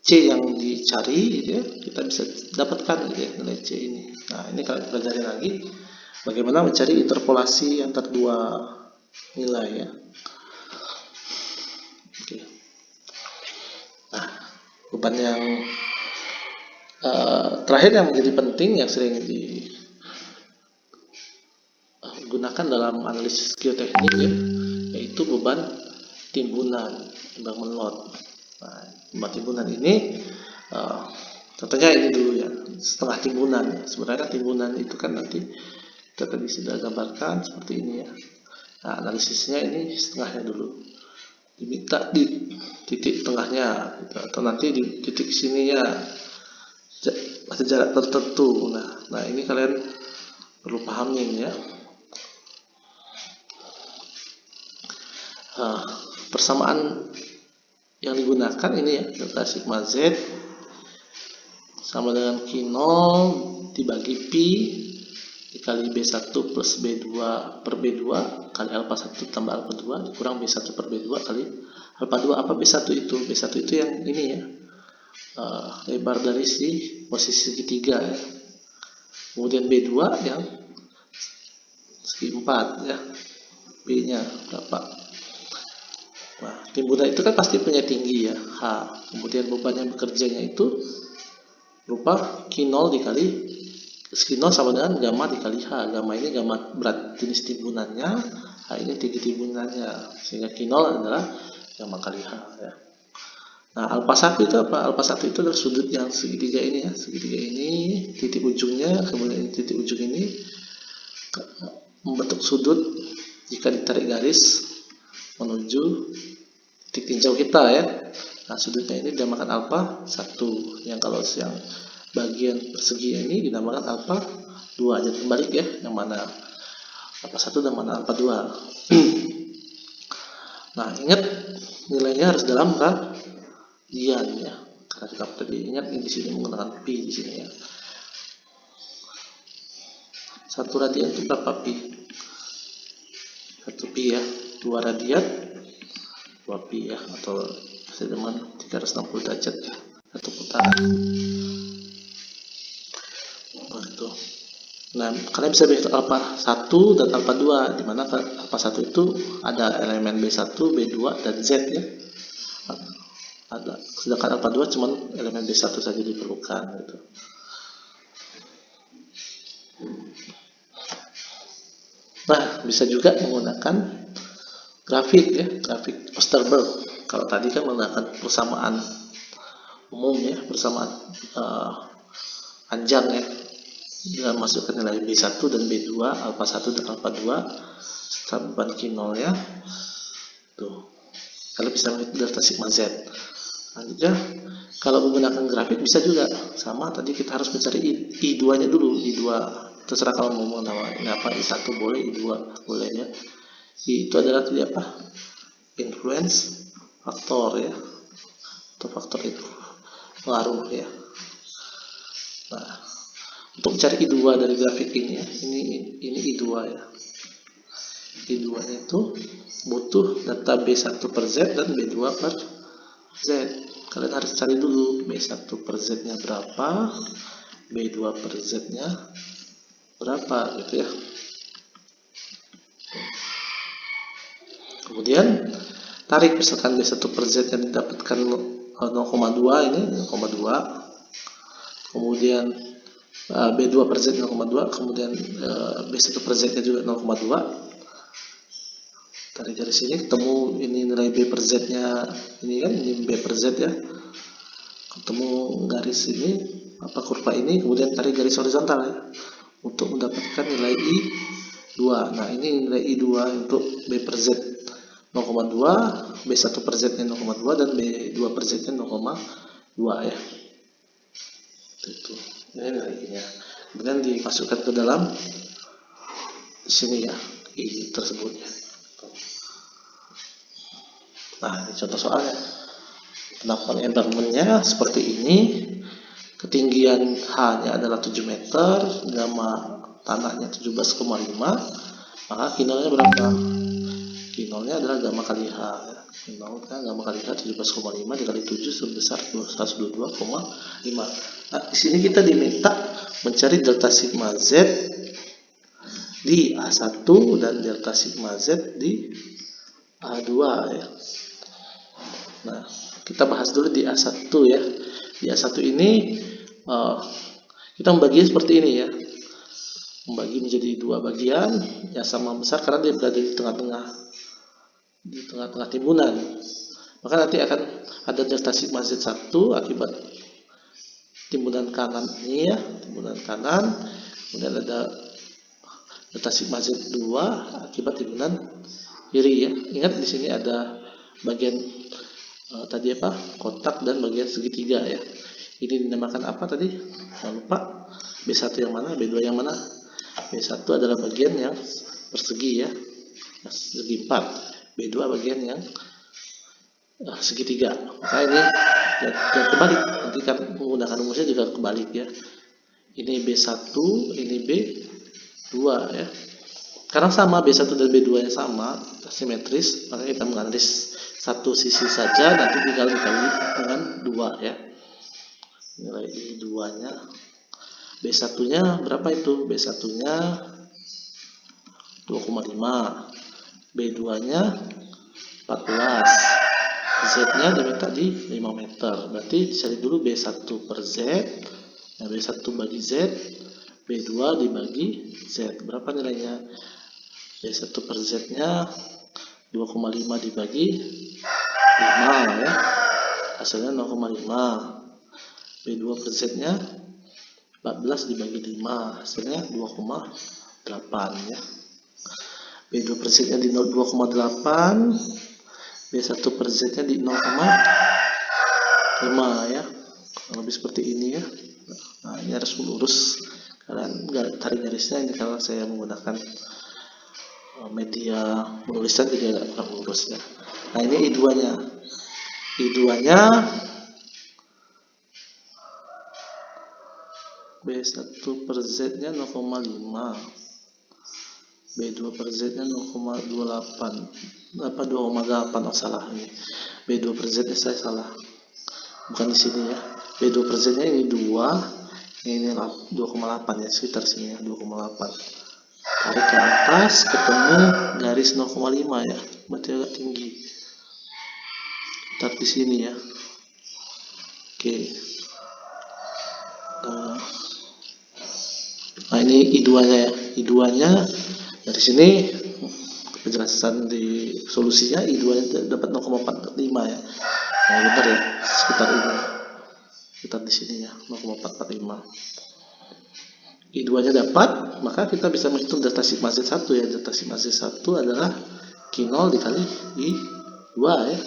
C yang dicari ya, kita bisa dapatkan ya, nilai C ini. Nah, ini kalian pelajari lagi bagaimana mencari interpolasi antar dua nilai ya. Oke. Nah, beban yang terakhir yang menjadi penting yang sering digunakan dalam analisis geoteknik ya, yaitu beban timbunan, timbang menlot. Nah, beban timbunan ini contohnya ini dulu ya, setengah timbunan. Sebenarnya timbunan itu kan nanti kita tadi sudah gambarkan seperti ini ya. Nah, analisisnya ini setengahnya dulu. Diminta di titik tengahnya gitu, atau nanti di titik sininya ada jarak tertentu. Nah ini kalian perlu pahamin ya. Persamaan yang digunakan ini ya, delta sigma Z sama dengan Q0 dibagi Pi dikali B1 plus B2 per B2 kali alpha 1 tambah alpha 2 dikurang B1 per B2 kali alpha 2. Apa B1 itu? B1 itu yang ini ya, lebar dari posisi segitiga ya. Kemudian B2 yang segi 4 ya, B nya berapa. Nah, timbunan itu kan pasti punya tinggi ya, H. Kemudian beban yang bekerjanya itu berupa Q0 dikali Q0 sama dengan gamma dikali H. Gamma ini gamma berat jenis timbunannya, H ini tinggi timbunannya, sehingga Q0 adalah gamma kali H ya. Nah, alpha 1 itu apa? Alpha 1 itu adalah sudut yang segitiga ini ya. Segitiga ini, titik ujungnya, kemudian titik ujung ini membentuk sudut jika ditarik garis menuju titik tinjau kita ya. Nah, sudutnya ini dinamakan alpha 1. Yang kalau yang bagian persegi ini dinamakan alpha 2. Jadi kembali ya, yang mana alpha 1 dan mana alpha 2. Nah, ingat nilainya harus dalam radian ya, karena kita tadi ingat di sini menggunakan pi di sini ya. 1 radian itu berapa pi? 1 pi ya. 2 radian 2 pi ya, atau dengan 360 derajat ya, 1 putaran. Itu. Nah, kalian bisa lihat alpha 1 dan alpha 2, di mana alpha 1 itu ada elemen B1, B2 dan Z ya. Ada. Sedangkan alpha 2 cuma elemen B1 saja diperlukan gitu. Nah, bisa juga menggunakan grafik ya, grafik Osterberg. Kalau tadi kan menggunakan persamaan umum ya, persamaan panjang ya, dengan masukkan nilai B1 dan B2, alpha 1 dan alpha 2 beban Q0 ya. Tuh. Kalian bisa melihat delta sigma Z. Selanjutnya, kalau menggunakan grafik bisa juga sama. Tadi kita harus mencari I2 nya dulu. I2 terserah kalau mau namanya apa, I1 boleh, I2 boleh ya. I itu adalah tadi apa? Influence faktor ya, atau faktor itu pengaruh ya. Nah, Untuk cari I2 dari grafik ini ya, ini I2 ya. I2 nya itu butuh data B1 per Z dan B2 per Z. Kalian harus cari dulu B1 per Z nya berapa, B2 per Z nya berapa gitu ya. Kemudian tarik, misalkan B1 per Z yang didapatkan 0,2 ini 0,2, kemudian B2 per Z 0,2, kemudian B1 per Z nya juga 0,2. Tarik dari sini ketemu ini nilai B per Z nya, ini kan ini B per Z ya, ketemu garis ini apa kurva ini, kemudian tarik garis horizontal ya untuk mendapatkan nilai I2. Nah ini nilai I2 untuk B per Z 0,2, B1 per Z nya 0,2 dan B2 per Z nya 0,2 ya. Itu ini nilainya. Kemudian dimasukkan ke dalam sini ya, I tersebut ya. Nah ini contoh soalnya. Penerapan environment-nya seperti ini. Ketinggian H-nya adalah 7 meter, gamma tanahnya 17,5, maka kinolnya berapa? Kinolnya adalah gamma kali H ya. Kinolnya gamma kali H 17,5 dikali 7 sebesar 122,5. Nah, di sini kita diminta mencari delta sigma Z di A1 dan delta sigma Z di A2 ya. Nah, kita bahas dulu di A1 ya. Di A1 ini kita membagi seperti ini ya. Membagi menjadi dua bagian yang sama besar karena dia berada di tengah-tengah. Di tengah-tengah timbunan. Maka nanti akan ada delta sigma Z1 akibat timbunan kanan ini ya, timbunan kanan. Kemudian ada delta sigma Z2 akibat timbunan kiri ya. Ingat di sini ada bagian tadi apa? Kotak dan bagian segitiga ya. Ini dinamakan apa tadi? Jangan lupa. B1 yang mana? B2 yang mana? B1 adalah bagian yang persegi ya. Segi 4. B2 bagian yang segitiga. Maka ini jangan kebalik. Nanti kan menggunakan rumusnya juga kebalik ya. Ini B1, ini B2 ya. Karena sama B1 dan B2 yang sama, simetris, maka kita menganalisis satu sisi saja, nanti tinggal dikali dengan 2 ya. Nilai I2 nya B1 nya berapa itu? B1 nya 2,5, B2 nya 14, Z nya diminta di 5 meter, berarti cari dulu B1 per Z. Nah, B1 bagi Z, B2 dibagi Z, berapa nilainya? B1 per Z nya 2,5 dibagi 5 ya, hasilnya 0,5. B2 per Z nya 14 dibagi 5, hasilnya 2,8 ya. B2 per Z nya di 2,8, B1 per Z nya di 0,5 ya, lebih seperti ini ya. Nah ini harus lurus, kalian tarik garisnya ini karena saya menggunakan media menulisan jadi agak kurang lurus ya. Nah ini I2 nya, I2 nya B1 per Z nya 0,5, B2 per Z nya 0,28, apa 2,8, oh salah ini B2 per Z nya saya salah, bukan di sini ya. B2 per Z nya ini 2, ini 2,8 ya, sekitar sini ya, 2,8. Tarik ke atas ketemu garis 0,5 ya, berarti agak tinggi. Tarik di sini ya. Oke. Nah ini I2 nya ya. I2 nya dari sini penjelasan di solusinya I2 nya dapat 0,45 ya. Nah benar ya, sekitar ini. Sekitar di sini ya, 0,445. I2 nya dapat, maka kita bisa menghitung delta sigma Z1 ya. Delta sigma Z1 adalah Q0 dikali I2 ya.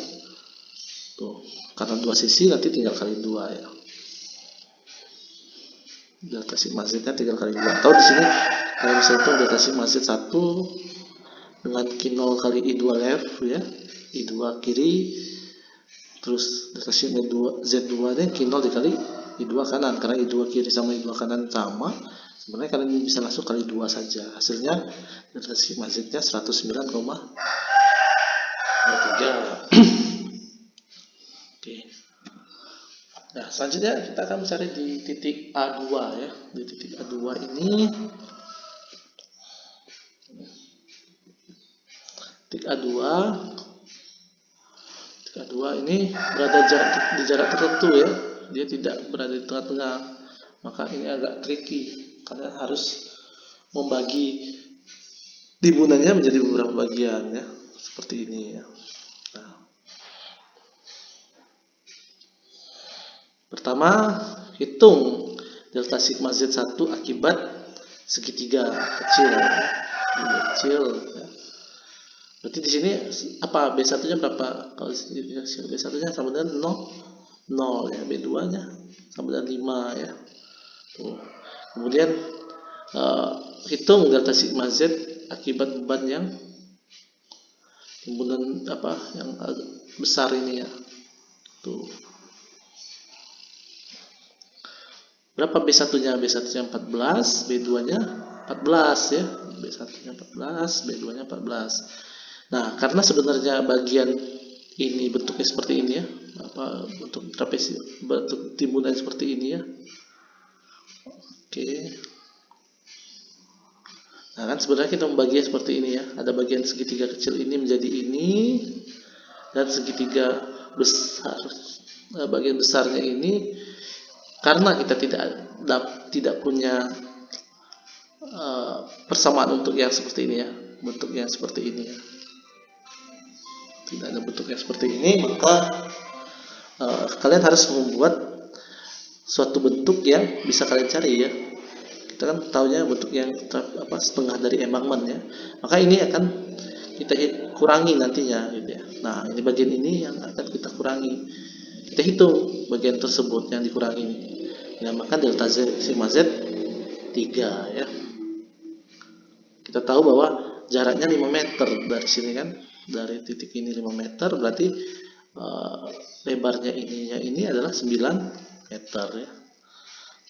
Tuh, karena dua sisi nanti tinggal kali 2 ya. Delta sigma Z nya tinggal kali 2. Atau di sini kalau bisa hitung delta sigma Z1 dengan Q0 kali I2 left ya. I2 kiri, terus delta sigma Z2 nya Q0 dikali I2 kanan, karena I2 kiri sama I2 kanan sama, Sebenarnya kalian bisa langsung kali 2 saja. Hasilnya delta sigma z-nya 109,3. Oke. Nah, selanjutnya kita akan mencari di titik A2 ya. Di titik A2 ini titik A2 ini berada di jarak tertentu ya. Dia tidak berada di tengah-tengah. Maka ini agak tricky. Kalian harus membagi timbunannya menjadi beberapa bagian ya. Seperti ini ya. Nah, pertama, hitung delta sigma Z1 akibat segitiga kecil ya. Kecil ya. Berarti di sini apa B1-nya berapa? Kalau B1-nya sama dengan 0 ya, B2-nya sama dengan 5 ya. Tuh. Kemudian hitung delta sigma Z akibat beban yang timbunan yang besar ini ya. Tuh. Berapa B1-nya? B1-nya 14, B2-nya 14 ya. B1-nya 14, B2-nya 14. Nah, karena sebenarnya bagian ini bentuknya seperti ini ya. Bentuk trapesi, bentuk timbunan seperti ini ya. Oke. Nah, kan sebenarnya kita membaginya seperti ini ya. Ada bagian segitiga kecil ini menjadi ini, dan segitiga besar, bagian besarnya ini, karena kita tidak punya persamaan untuk yang seperti ini ya, bentuknya seperti ini ya. Tidak ada bentuknya seperti ini, maka kalian harus membuat suatu bentuk yang bisa kalian cari ya. Kita kan tahunya bentuk yang setengah dari Emangsman ya. Maka ini akan kita kurangi nantinya gitu ya. Nah, ini bagian ini yang akan kita kurangi. Kita hitung bagian tersebut yang dikurangi ini. Dinamakan delta sigma Z 3 ya. Kita tahu bahwa jaraknya 5 meter dari sini kan. Dari titik ini 5 meter, berarti lebarnya ini adalah 9 meter ya.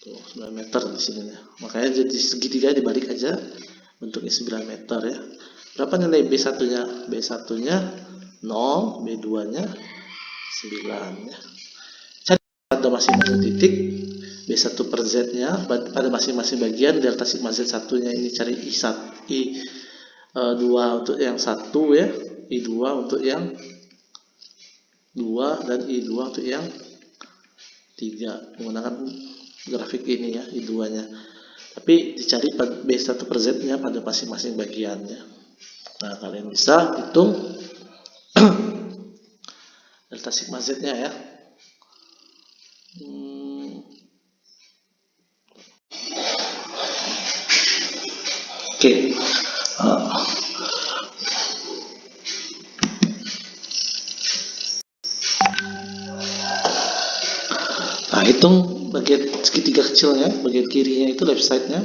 Tuh, 9 meter di sini ya. Makanya jadi segitiga dibalik aja, bentuknya 9 meter ya. Berapa nilai B1-nya? B1-nya 0, B2-nya 9 ya. Cari pada masing-masing titik B1 per Z-nya pada masing-masing bagian delta sigma Z1-nya ini cari I2 untuk yang 1 ya, I2 untuk yang 2 dan I2 untuk yang 3 menggunakan grafik ini ya, I2-nya. Tapi dicari B1 per Z-nya pada masing-masing bagiannya. Nah, kalian bisa hitung delta sigma Z-nya ya. Oke. Nah, hitung bagian segitiga kecilnya, bagian kirinya itu left side-nya.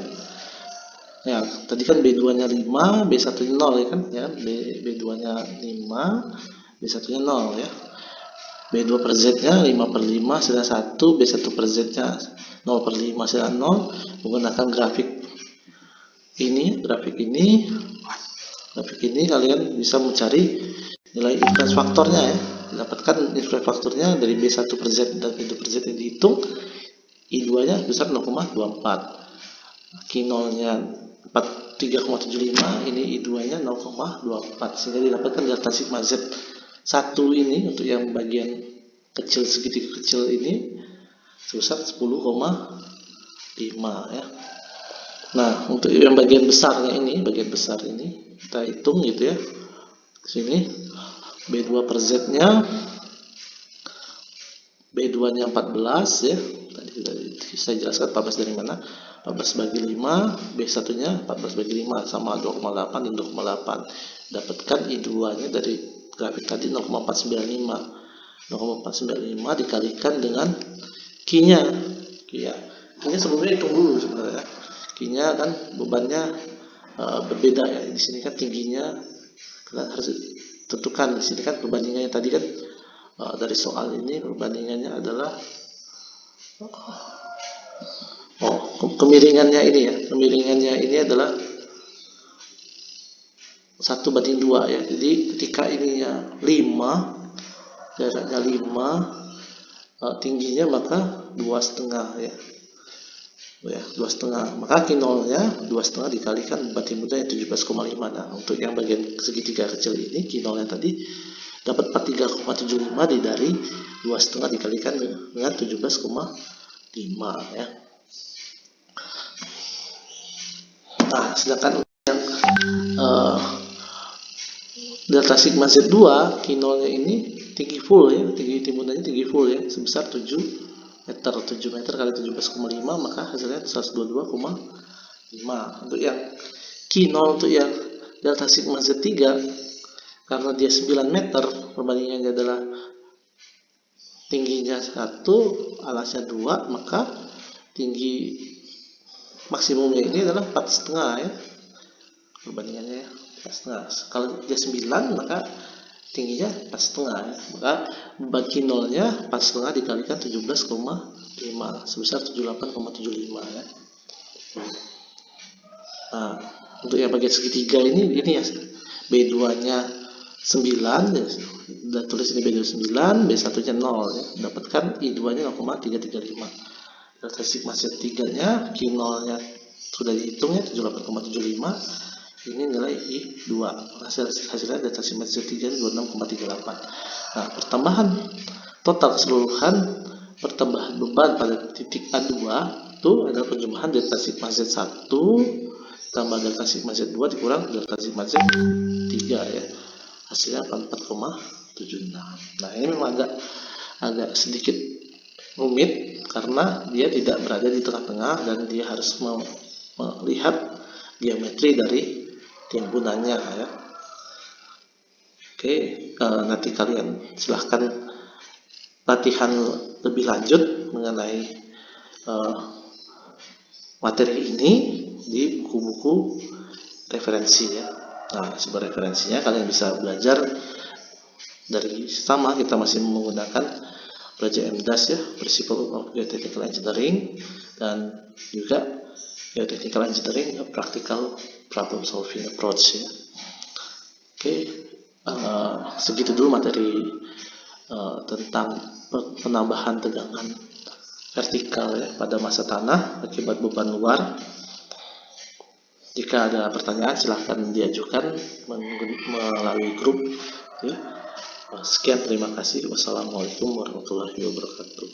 Ya, tadi kan B2-nya 5, B1-nya 0 ya kan? Ya, B2-nya 5, B1-nya 0 ya. B2 per Z-nya 5 per 5 sedang 1, B1 per Z-nya 0 per 5 sedang 0. Menggunakan grafik ini kalian bisa mencari nilai influence faktornya ya. Dapatkan influence faktornya dari B1 per Z dan B2 per Z yang dihitung. I2-nya besar 0,24, Q0-nya 3,75, ini I2-nya 0,24, sehingga didapatkan delta sigma Z1 ini untuk yang bagian kecil segitiga kecil ini sebesar 10,5 ya. Nah, untuk yang bagian besarnya ini, kita hitung gitu ya. Sini B2 per Z-nya, B2-nya 14 ya. Tadi saya jelaskan 14 dari mana? 14 bagi 5, B1-nya 14 bagi 5 sama 2,8 dan 2,8. Dapatkan I2-nya dari grafik tadi 0,495. 0,495 dikalikan dengan Q-nya. Q-nya sebelumnya hitung dulu sebenarnya. Q-nya kan bebannya berbeda ya. Di sini kan tingginya kita harus tentukan. Di sini kan perbandingannya tadi kan dari soal ini perbandingannya adalah Kemiringannya ini ya, kemiringannya ini adalah 1:2 ya. Jadi ketika ininya 5, jaraknya 5, tingginya maka 2,5 ya. 2,5. Maka kinolnya 2,5 dikalikan beban timbunannya 17,5. Nah, untuk yang bagian segitiga kecil ini kinolnya tadi dapat 43,75 dari 2,5 dikalikan dengan 17,5 ya. Nah, sedangkan yang delta sigma Z2 kinolnya ini tinggi full ya, tinggi timbunannya tinggi full ya, sebesar 7 meter. 7 meter kali 17,5 maka hasilnya 122,5. Untuk yang kinol, untuk yang delta sigma Z3 karena dia 9 meter, perbandingannya adalah tingginya 1, alasnya 2, maka tinggi maksimumnya ini adalah 4,5 ya, perbandingannya ya, 4,5. Kalau dia 9 maka tingginya 4,5 ya. Maka beban kinolnya 4,5 dikalikan 17,5 sebesar 78,75 ya. Nah, untuk yang bagian segitiga ini ya, B2 nya 9 ya, dan tulis ini B2 9, B1 nya 0 ya. Dapatkan I2 nya 0,335. Delta sigma Z3 nya kinolnya sudah dihitung ya, 78,75. Ini nilai I2. Hasilnya delta sigma Z3 nya 26,38. Nah, pertambahan total keseluruhan pertambahan beban pada titik A2 itu adalah penjumlahan delta sigma Z1 tambah delta sigma Z2 dikurang delta sigma Z3 ya. Hasilnya 44,76. Nah, ini memang agak sedikit rumit karena dia tidak berada di tengah-tengah dan dia harus melihat geometri dari timbunannya ya. Oke, nanti kalian silahkan latihan lebih lanjut mengenai materi ini di buku-buku referensi ya. Nah, sebagai referensinya kalian bisa belajar dari sama, kita masih menggunakan belajar MDAS ya, Principle of Geotechnical Engineering, dan juga Geotechnical Engineering Practical Problem Solving Approach ya. Oke, segitu dulu materi tentang penambahan tegangan vertikal ya pada massa tanah akibat beban luar. Jika ada pertanyaan silahkan diajukan melalui grup ya. Sekian, terima kasih. Wassalamualaikum warahmatullahi wabarakatuh.